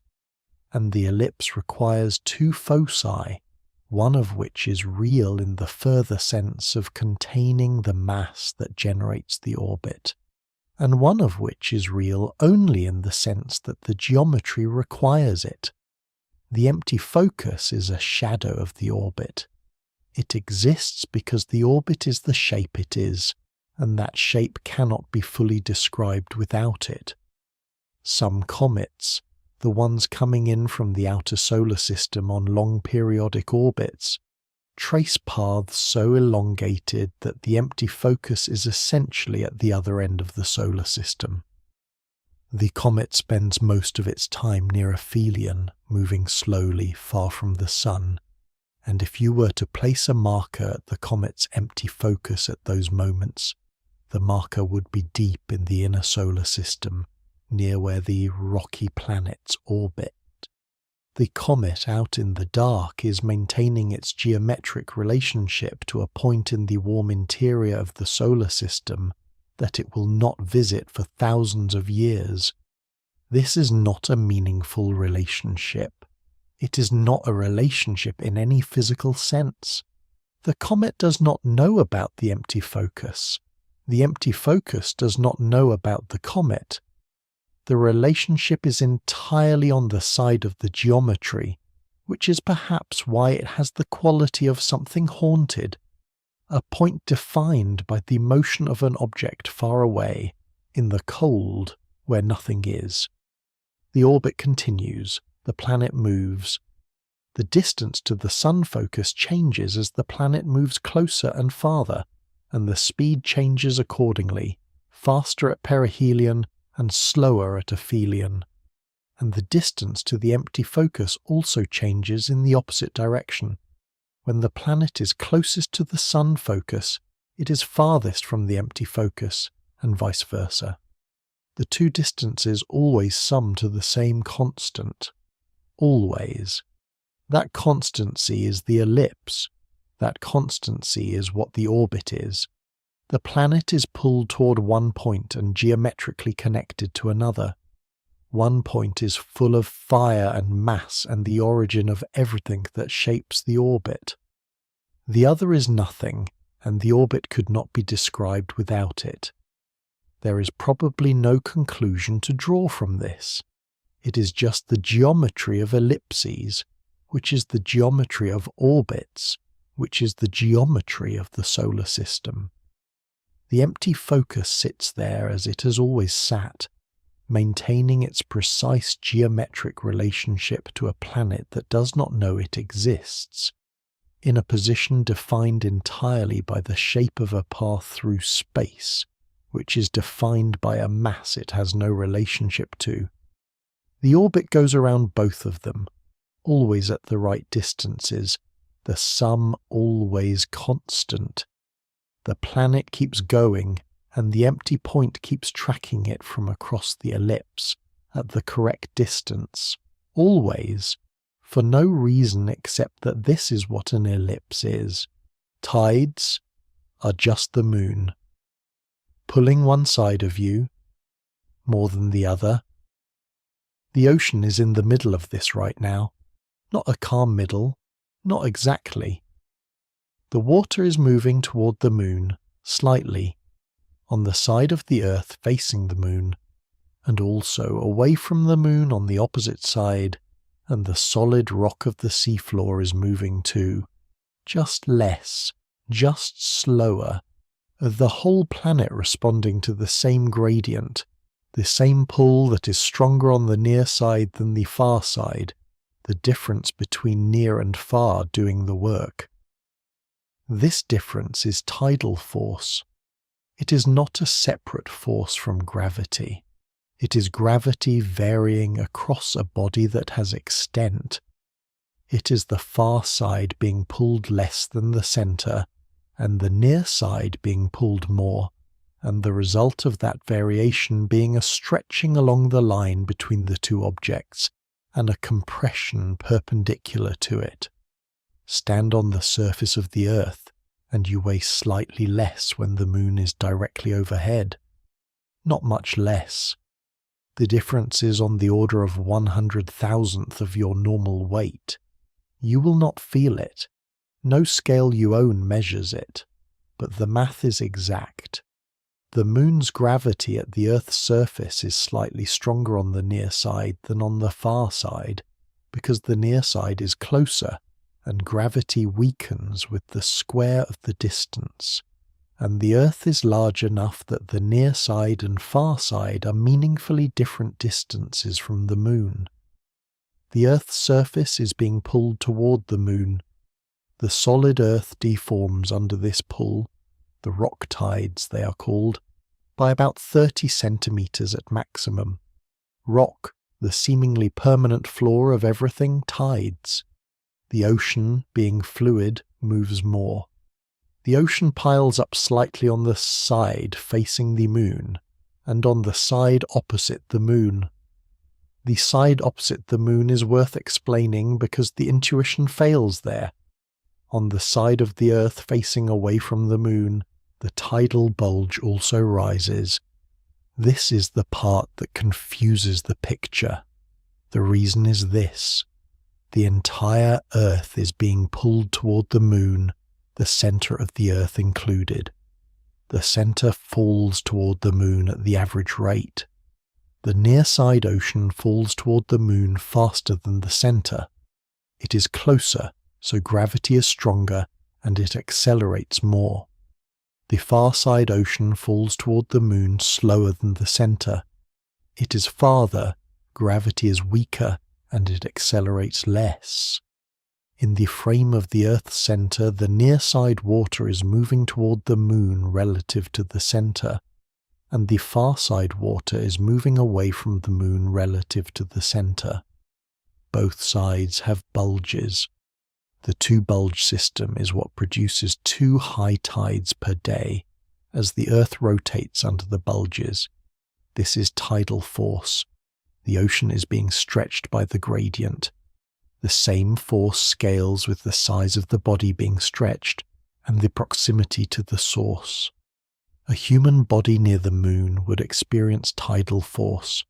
and the ellipse requires two foci, one of which is real in the further sense of containing the mass that generates the orbit, and one of which is real only in the sense that the geometry requires it. The empty focus is a shadow of the orbit. It exists because the orbit is the shape it is, and that shape cannot be fully described without it. Some comets, the ones coming in from the outer solar system on long periodic orbits, trace paths so elongated that the empty focus is essentially at the other end of the solar system. The comet spends most of its time near aphelion, moving slowly far from the Sun, and if you were to place a marker at the comet's empty focus at those moments, the marker would be deep in the inner solar system, near where the rocky planets orbit. The comet out in the dark is maintaining its geometric relationship to a point in the warm interior of the solar system that it will not visit for thousands of years. This is not a meaningful relationship. It is not a relationship in any physical sense. The comet does not know about the empty focus. The empty focus does not know about the comet. The relationship is entirely on the side of the geometry, which is perhaps why it has the quality of something haunted, a point defined by the motion of an object far away, in the cold, where nothing is. The orbit continues, the planet moves. The distance to the sun focus changes as the planet moves closer and farther, and the speed changes accordingly, faster at perihelion and slower at aphelion. And the distance to the empty focus also changes in the opposite direction. When the planet is closest to the sun focus, it is farthest from the empty focus, and vice versa. The two distances always sum to the same constant. Always. That constancy is the ellipse. That constancy is what the orbit is. The planet is pulled toward one point and geometrically connected to another. One point is full of fire and mass and the origin of everything that shapes the orbit. The other is nothing, and the orbit could not be described without it. There is probably no conclusion to draw from this. It is just the geometry of ellipses, which is the geometry of orbits, which is the geometry of the solar system. The empty focus sits there as it has always sat, maintaining its precise geometric relationship to a planet that does not know it exists, in a position defined entirely by the shape of a path through space, which is defined by a mass it has no relationship to. The orbit goes around both of them, always at the right distances, the sum always constant. The planet keeps going, and the empty point keeps tracking it from across the ellipse at the correct distance, always, for no reason except that this is what an ellipse is. Tides are just the moon, pulling one side of you more than the other. The ocean is in the middle of this right now. Not a calm middle, not exactly. The water is moving toward the moon, slightly, on the side of the earth facing the moon, and also away from the moon on the opposite side, and the solid rock of the seafloor is moving too, just less, just slower, the whole planet responding to the same gradient, the same pull that is stronger on the near side than the far side, the difference between near and far doing the work. This difference is tidal force. It is not a separate force from gravity. It is gravity varying across a body that has extent. It is the far side being pulled less than the centre, and the near side being pulled more, and the result of that variation being a stretching along the line between the two objects, and a compression perpendicular to it. Stand on the surface of the earth, and you weigh slightly less when the moon is directly overhead. Not much less. The difference is on the order of 100,000th of your normal weight. You will not feel it. No scale you own measures it, but the math is exact. The moon's gravity at the Earth's surface is slightly stronger on the near side than on the far side, because the near side is closer, and gravity weakens with the square of the distance, and the Earth is large enough that the near side and far side are meaningfully different distances from the moon. The Earth's surface is being pulled toward the moon. The solid Earth deforms under this pull, the rock tides they are called, by about 30 centimetres at maximum. Rock, the seemingly permanent floor of everything, tides. The ocean, being fluid, moves more. The ocean piles up slightly on the side facing the moon, and on the side opposite the moon. The side opposite the moon is worth explaining because the intuition fails there. On the side of the Earth facing away from the moon, the tidal bulge also rises. This is the part that confuses the picture. The reason is this. The entire Earth is being pulled toward the moon, the centre of the Earth included. The centre falls toward the moon at the average rate. The near-side ocean falls toward the moon faster than the centre. It is closer, so gravity is stronger, and it accelerates more. The far-side ocean falls toward the moon slower than the centre. It is farther, gravity is weaker, and it accelerates less. In the frame of the Earth's center, the near-side water is moving toward the Moon relative to the center, and the far-side water is moving away from the Moon relative to the center. Both sides have bulges. The two-bulge system is what produces 2 high tides per day as the Earth rotates under the bulges. This is tidal force. The ocean is being stretched by the gradient. The same force scales with the size of the body being stretched and the proximity to the source. A human body near the Moon would experience tidal force.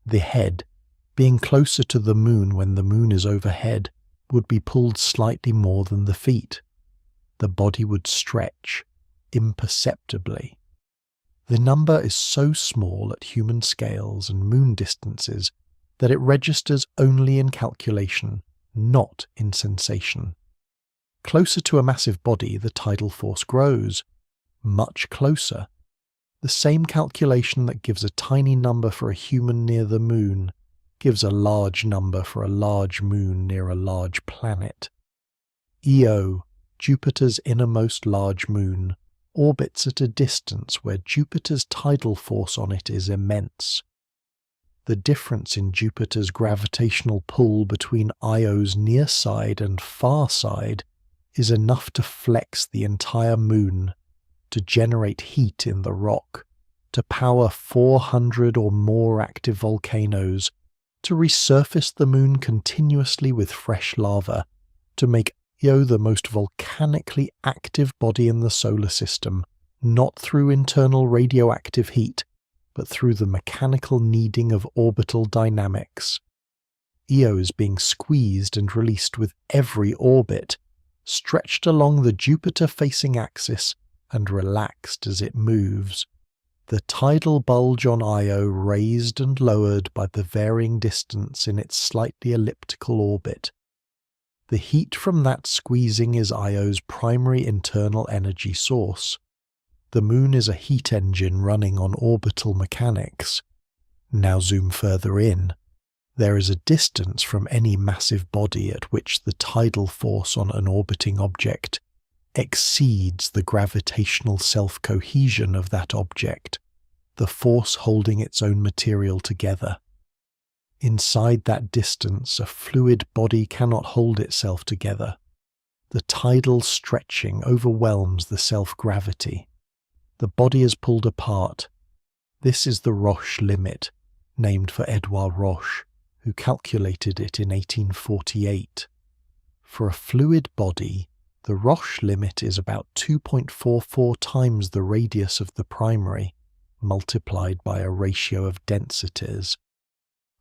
The head, being closer to the Moon when the Moon is overhead, would be pulled slightly more than the feet. The body would stretch imperceptibly. The number is so small at human scales and Moon distances that it registers only in calculation, not in sensation. Closer to a massive body, the tidal force grows. Much closer. The same calculation that gives a tiny number for a human near the Moon gives a large number for a large moon near a large planet. Io, Jupiter's innermost large moon, orbits at a distance where Jupiter's tidal force on it is immense. The difference in Jupiter's gravitational pull between Io's near side and far side is enough to flex the entire Moon, to generate heat in the rock, to power 400 or more active volcanoes, to resurface the Moon continuously with fresh lava, to make Io the most volcanically active body in the solar system, not through internal radioactive heat, but through the mechanical kneading of orbital dynamics. Io is being squeezed and released with every orbit, stretched along the Jupiter-facing axis and relaxed as it moves. The tidal bulge on Io raised and lowered by the varying distance in its slightly elliptical orbit. The heat from that squeezing is Io's primary internal energy source. The Moon is a heat engine running on orbital mechanics. Now zoom further in. There is a distance from any massive body at which the tidal force on an orbiting object exceeds the gravitational self-cohesion of that object, the force holding its own material together. Inside that distance, a fluid body cannot hold itself together. The tidal stretching overwhelms the self-gravity. The body is pulled apart. This is the Roche limit, named for Edouard Roche, who calculated it in 1848. For a fluid body, the Roche limit is about 2.44 times the radius of the primary, multiplied by a ratio of densities.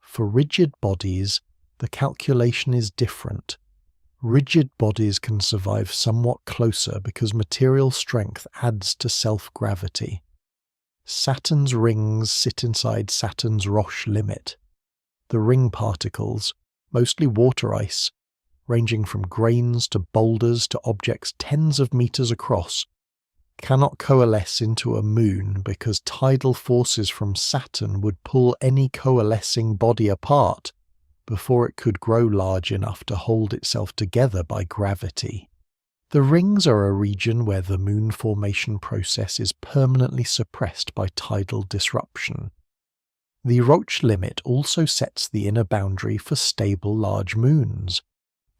For rigid bodies, the calculation is different. Rigid bodies can survive somewhat closer because material strength adds to self-gravity. Saturn's rings sit inside Saturn's Roche limit. The ring particles, mostly water ice, ranging from grains to boulders to objects tens of meters across, cannot coalesce into a moon because tidal forces from Saturn would pull any coalescing body apart before it could grow large enough to hold itself together by gravity. The rings are a region where the moon formation process is permanently suppressed by tidal disruption. The Roche limit also sets the inner boundary for stable large moons.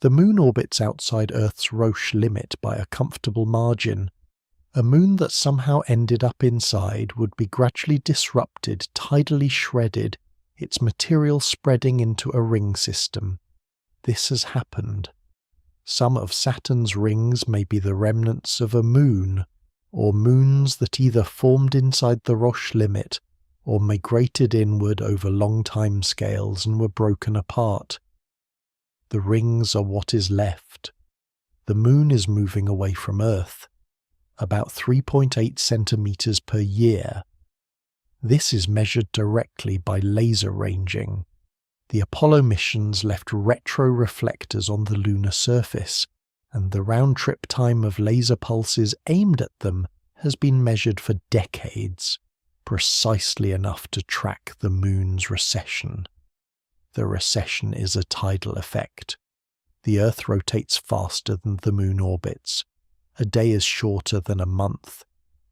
The Moon orbits outside Earth's Roche limit by a comfortable margin. A moon that somehow ended up inside would be gradually disrupted, tidally shredded, its material spreading into a ring system. This has happened. Some of Saturn's rings may be the remnants of a moon, or moons that either formed inside the Roche limit or migrated inward over long time scales and were broken apart. The rings are what is left. The Moon is moving away from Earth, about 3.8 centimeters per year. This is measured directly by laser ranging. The Apollo missions left retroreflectors on the lunar surface, and the round-trip time of laser pulses aimed at them has been measured for decades, precisely enough to track the Moon's recession. the recession is a tidal effect. The Earth rotates faster than the Moon orbits. A day is shorter than a month,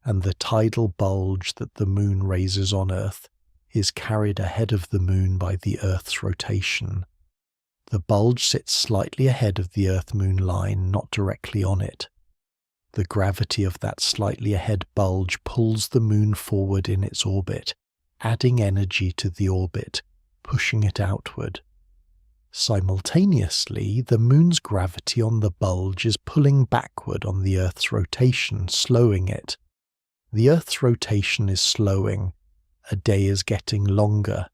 and the tidal bulge that the Moon raises on Earth is carried ahead of the Moon by the Earth's rotation. The bulge sits slightly ahead of the Earth-Moon line, not directly on it. The gravity of that slightly ahead bulge pulls the Moon forward in its orbit, adding energy to the orbit, pushing it outward. Simultaneously, the Moon's gravity on the bulge is pulling backward on the Earth's rotation, slowing it. The Earth's rotation is slowing. A day is getting longer,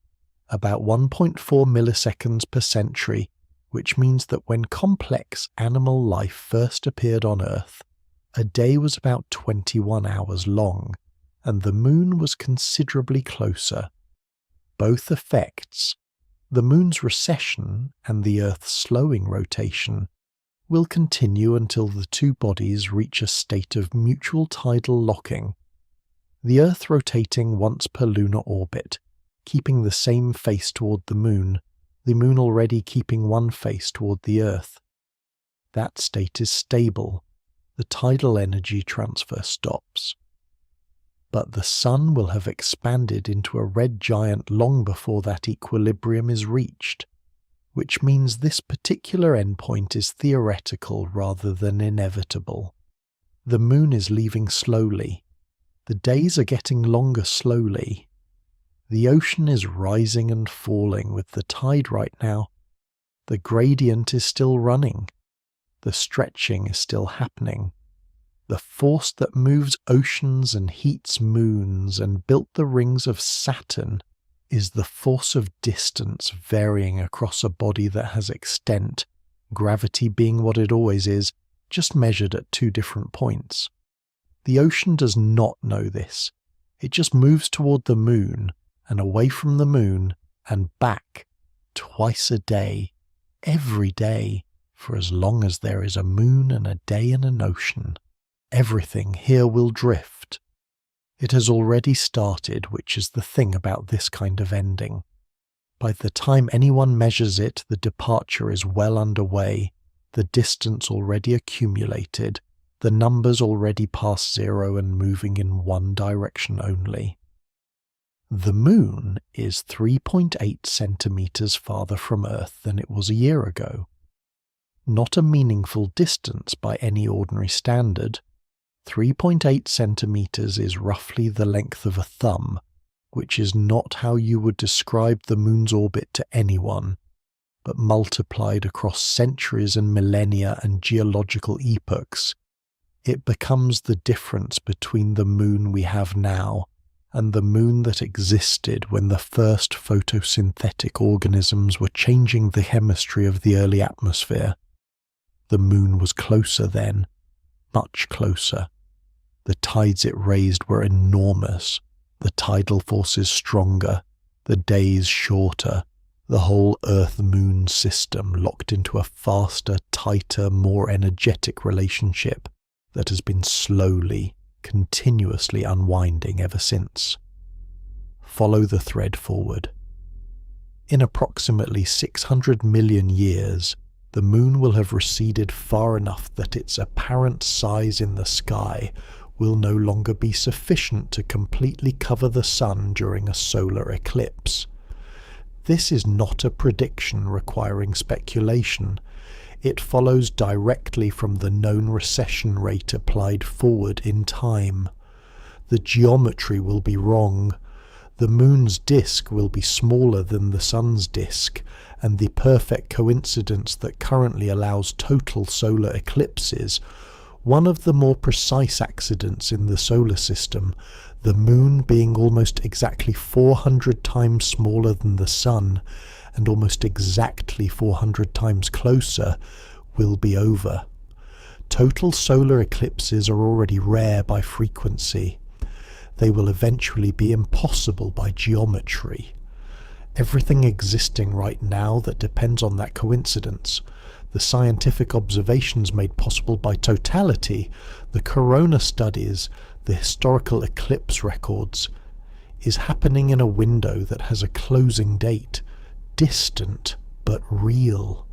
about 1.4 milliseconds per century, which means that when complex animal life first appeared on Earth, a day was about 21 hours long, and the Moon was considerably closer. Both effects, the Moon's recession and the Earth's slowing rotation, will continue until the two bodies reach a state of mutual tidal locking. The Earth rotating once per lunar orbit, keeping the same face toward the Moon already keeping one face toward the Earth. That state is stable. The tidal energy transfer stops. But the Sun will have expanded into a red giant long before that equilibrium is reached, which means this particular endpoint is theoretical rather than inevitable. The Moon is leaving slowly. The days are getting longer slowly. The ocean is rising and falling with the tide right now. The gradient is still running. The stretching is still happening. The force that moves oceans and heats moons and built the rings of Saturn is the force of distance varying across a body that has extent, gravity being what it always is, just measured at two different points. The ocean does not know this. It just moves toward the Moon and away from the Moon and back twice a day, every day, for as long as there is a Moon and a day and an ocean. Everything here will drift. It has already started, which is the thing about this kind of ending. By the time anyone measures it, the departure is well underway, the distance already accumulated, the numbers already past zero and moving in one direction only. The Moon is 3.8 centimeters farther from Earth than it was a year ago. Not a meaningful distance by any ordinary standard. 3.8 centimeters is roughly the length of a thumb, which is not how you would describe the Moon's orbit to anyone, but multiplied across centuries and millennia and geological epochs, it becomes the difference between the Moon we have now and the Moon that existed when the first photosynthetic organisms were changing the chemistry of the early atmosphere. The Moon was closer then, much closer. The tides it raised were enormous, the tidal forces stronger, the days shorter, the whole Earth-Moon system locked into a faster, tighter, more energetic relationship that has been slowly, continuously unwinding ever since. Follow the thread forward. In approximately 600 million years, the Moon will have receded far enough that its apparent size in the sky will no longer be sufficient to completely cover the Sun during a solar eclipse. This is not a prediction requiring speculation. It follows directly from the known recession rate applied forward in time. The geometry will be wrong. The Moon's disk will be smaller than the Sun's disk, and the perfect coincidence that currently allows total solar eclipses, one of the more precise accidents in the solar system, the Moon being almost exactly 400 times smaller than the Sun, and almost exactly 400 times closer, will be over. Total solar eclipses are already rare by frequency. They will eventually be impossible by geometry. Everything existing right now that depends on that coincidence, the scientific observations made possible by totality, the corona studies, the historical eclipse records, is happening in a window that has a closing date, distant but real.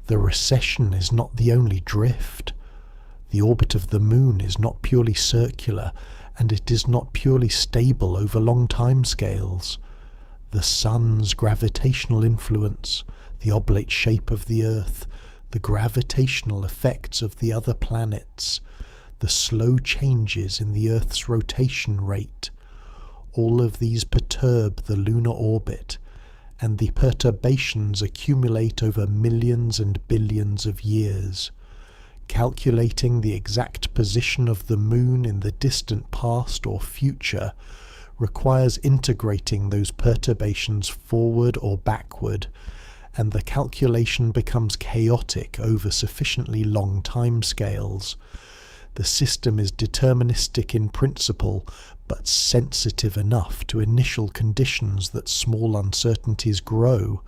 The recession is not the only drift. The orbit of the moon is not purely circular, and it is not purely stable over long timescales. The sun's gravitational influence, the oblate shape of the Earth, the gravitational effects of the other planets, the slow changes in the Earth's rotation rate, all of these perturb the lunar orbit, and the perturbations accumulate over millions and billions of years. Calculating the exact position of the moon in the distant past or future requires integrating those perturbations forward or backward, and the calculation becomes chaotic over sufficiently long timescales. The system is deterministic in principle, but sensitive enough to initial conditions that small uncertainties grow,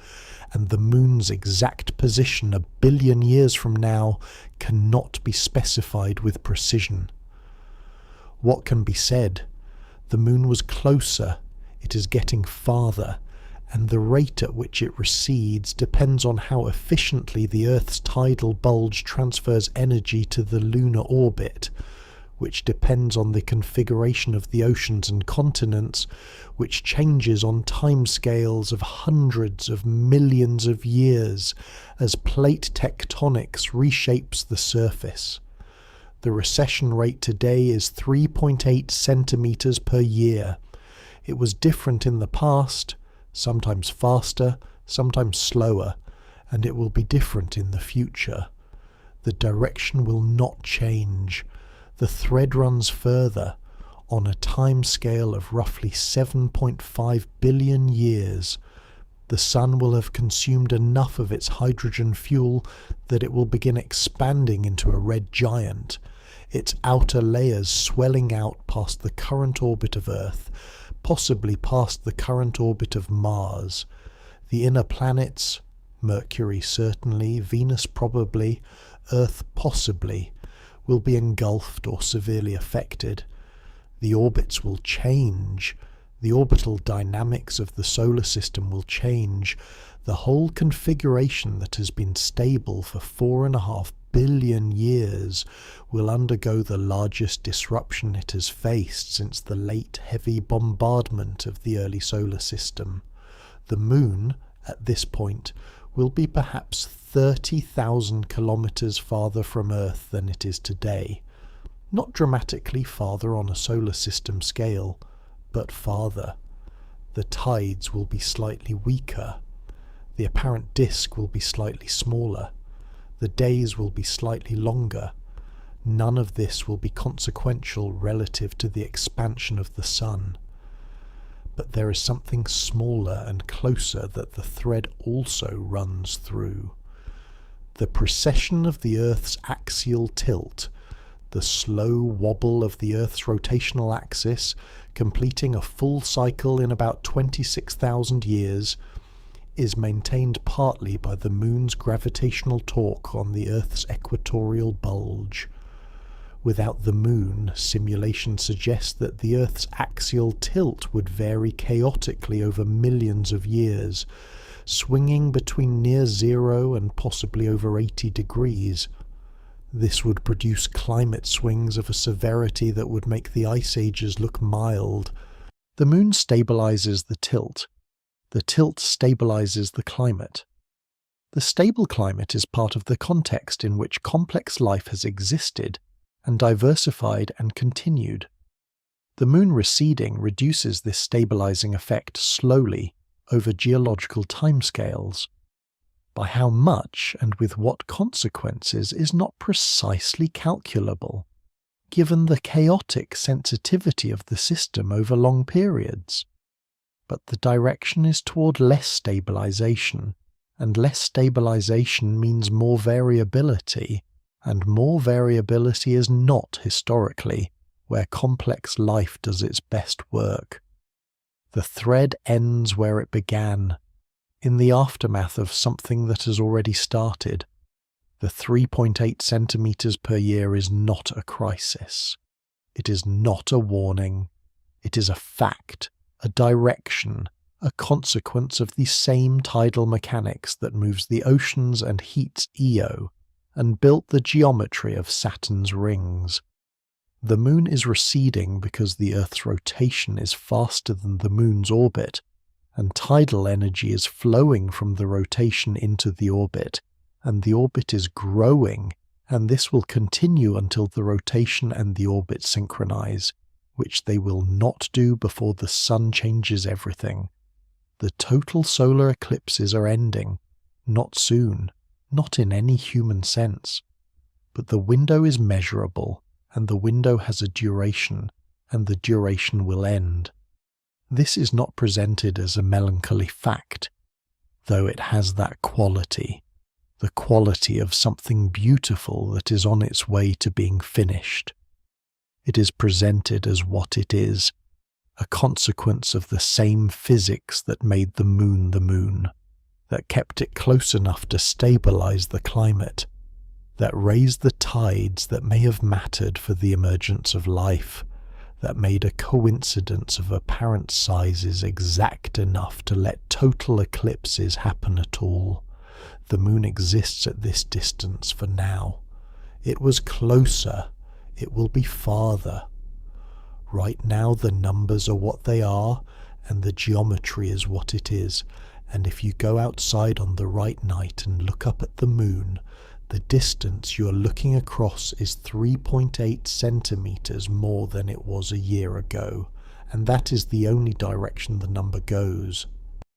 and the moon's exact position a billion years from now cannot be specified with precision. What can be said? The moon was closer, it is getting farther, and the rate at which it recedes depends on how efficiently the Earth's tidal bulge transfers energy to the lunar orbit, which depends on the configuration of the oceans and continents, which changes on timescales of hundreds of millions of years as plate tectonics reshapes the surface. The recession rate today is 3.8 centimeters per year. It was different in the past, sometimes faster, sometimes slower, and it will be different in the future. The direction will not change. The thread runs further, on a time scale of roughly 7.5 billion years. The sun will have consumed enough of its hydrogen fuel that it will begin expanding into a red giant, its outer layers swelling out past the current orbit of Earth, possibly past the current orbit of Mars. The inner planets, Mercury certainly, Venus probably, Earth possibly, will be engulfed or severely affected. The orbits will change. The orbital dynamics of the solar system will change. The whole configuration that has been stable for 4.5 billion years will undergo the largest disruption it has faced since the late heavy bombardment of the early solar system. The moon, at this point, will be perhaps 30,000 kilometers farther from Earth than it is today. Not dramatically farther on a solar system scale, but farther. The tides will be slightly weaker. The apparent disk will be slightly smaller. The days will be slightly longer. None of this will be consequential relative to the expansion of the sun. But there is something smaller and closer that the thread also runs through. The precession of the Earth's axial tilt, the slow wobble of the Earth's rotational axis, completing a full cycle in about 26,000 years, is maintained partly by the moon's gravitational torque on the Earth's equatorial bulge. Without the moon, simulations suggest that the Earth's axial tilt would vary chaotically over millions of years, swinging between near zero and possibly over 80 degrees. This would produce climate swings of a severity that would make the ice ages look mild. The moon stabilizes the tilt. The tilt stabilizes the climate. The stable climate is part of the context in which complex life has existed and diversified and continued. The moon receding reduces this stabilizing effect slowly over geological timescales. By how much and with what consequences is not precisely calculable, given the chaotic sensitivity of the system over long periods. But the direction is toward less stabilization, and less stabilization means more variability, and more variability is not historically where complex life does its best work. The thread ends where it began, in the aftermath of something that has already started. The 3.8 centimeters per year is not a crisis. It is not a warning. It is a fact, a direction, a consequence of the same tidal mechanics that moves the oceans and heats Io, and built the geometry of Saturn's rings. The Moon is receding because the Earth's rotation is faster than the Moon's orbit, and tidal energy is flowing from the rotation into the orbit, and the orbit is growing, and this will continue until the rotation and the orbit synchronize, which they will not do before the Sun changes everything. The total solar eclipses are ending, not soon, not in any human sense. But the window is measurable, and the window has a duration, and the duration will end. This is not presented as a melancholy fact, though it has that quality, the quality of something beautiful that is on its way to being finished. It is presented as what it is, a consequence of the same physics that made the Moon, that kept it close enough to stabilize the climate, that raised the tides that may have mattered for the emergence of life, that made a coincidence of apparent sizes exact enough to let total eclipses happen at all. The Moon exists at this distance for now. It was closer. It will be farther. Right now the numbers are what they are, and the geometry is what it is, and if you go outside on the right night and look up at the Moon, the distance you are looking across is 3.8 centimeters more than it was a year ago, and that is the only direction the number goes.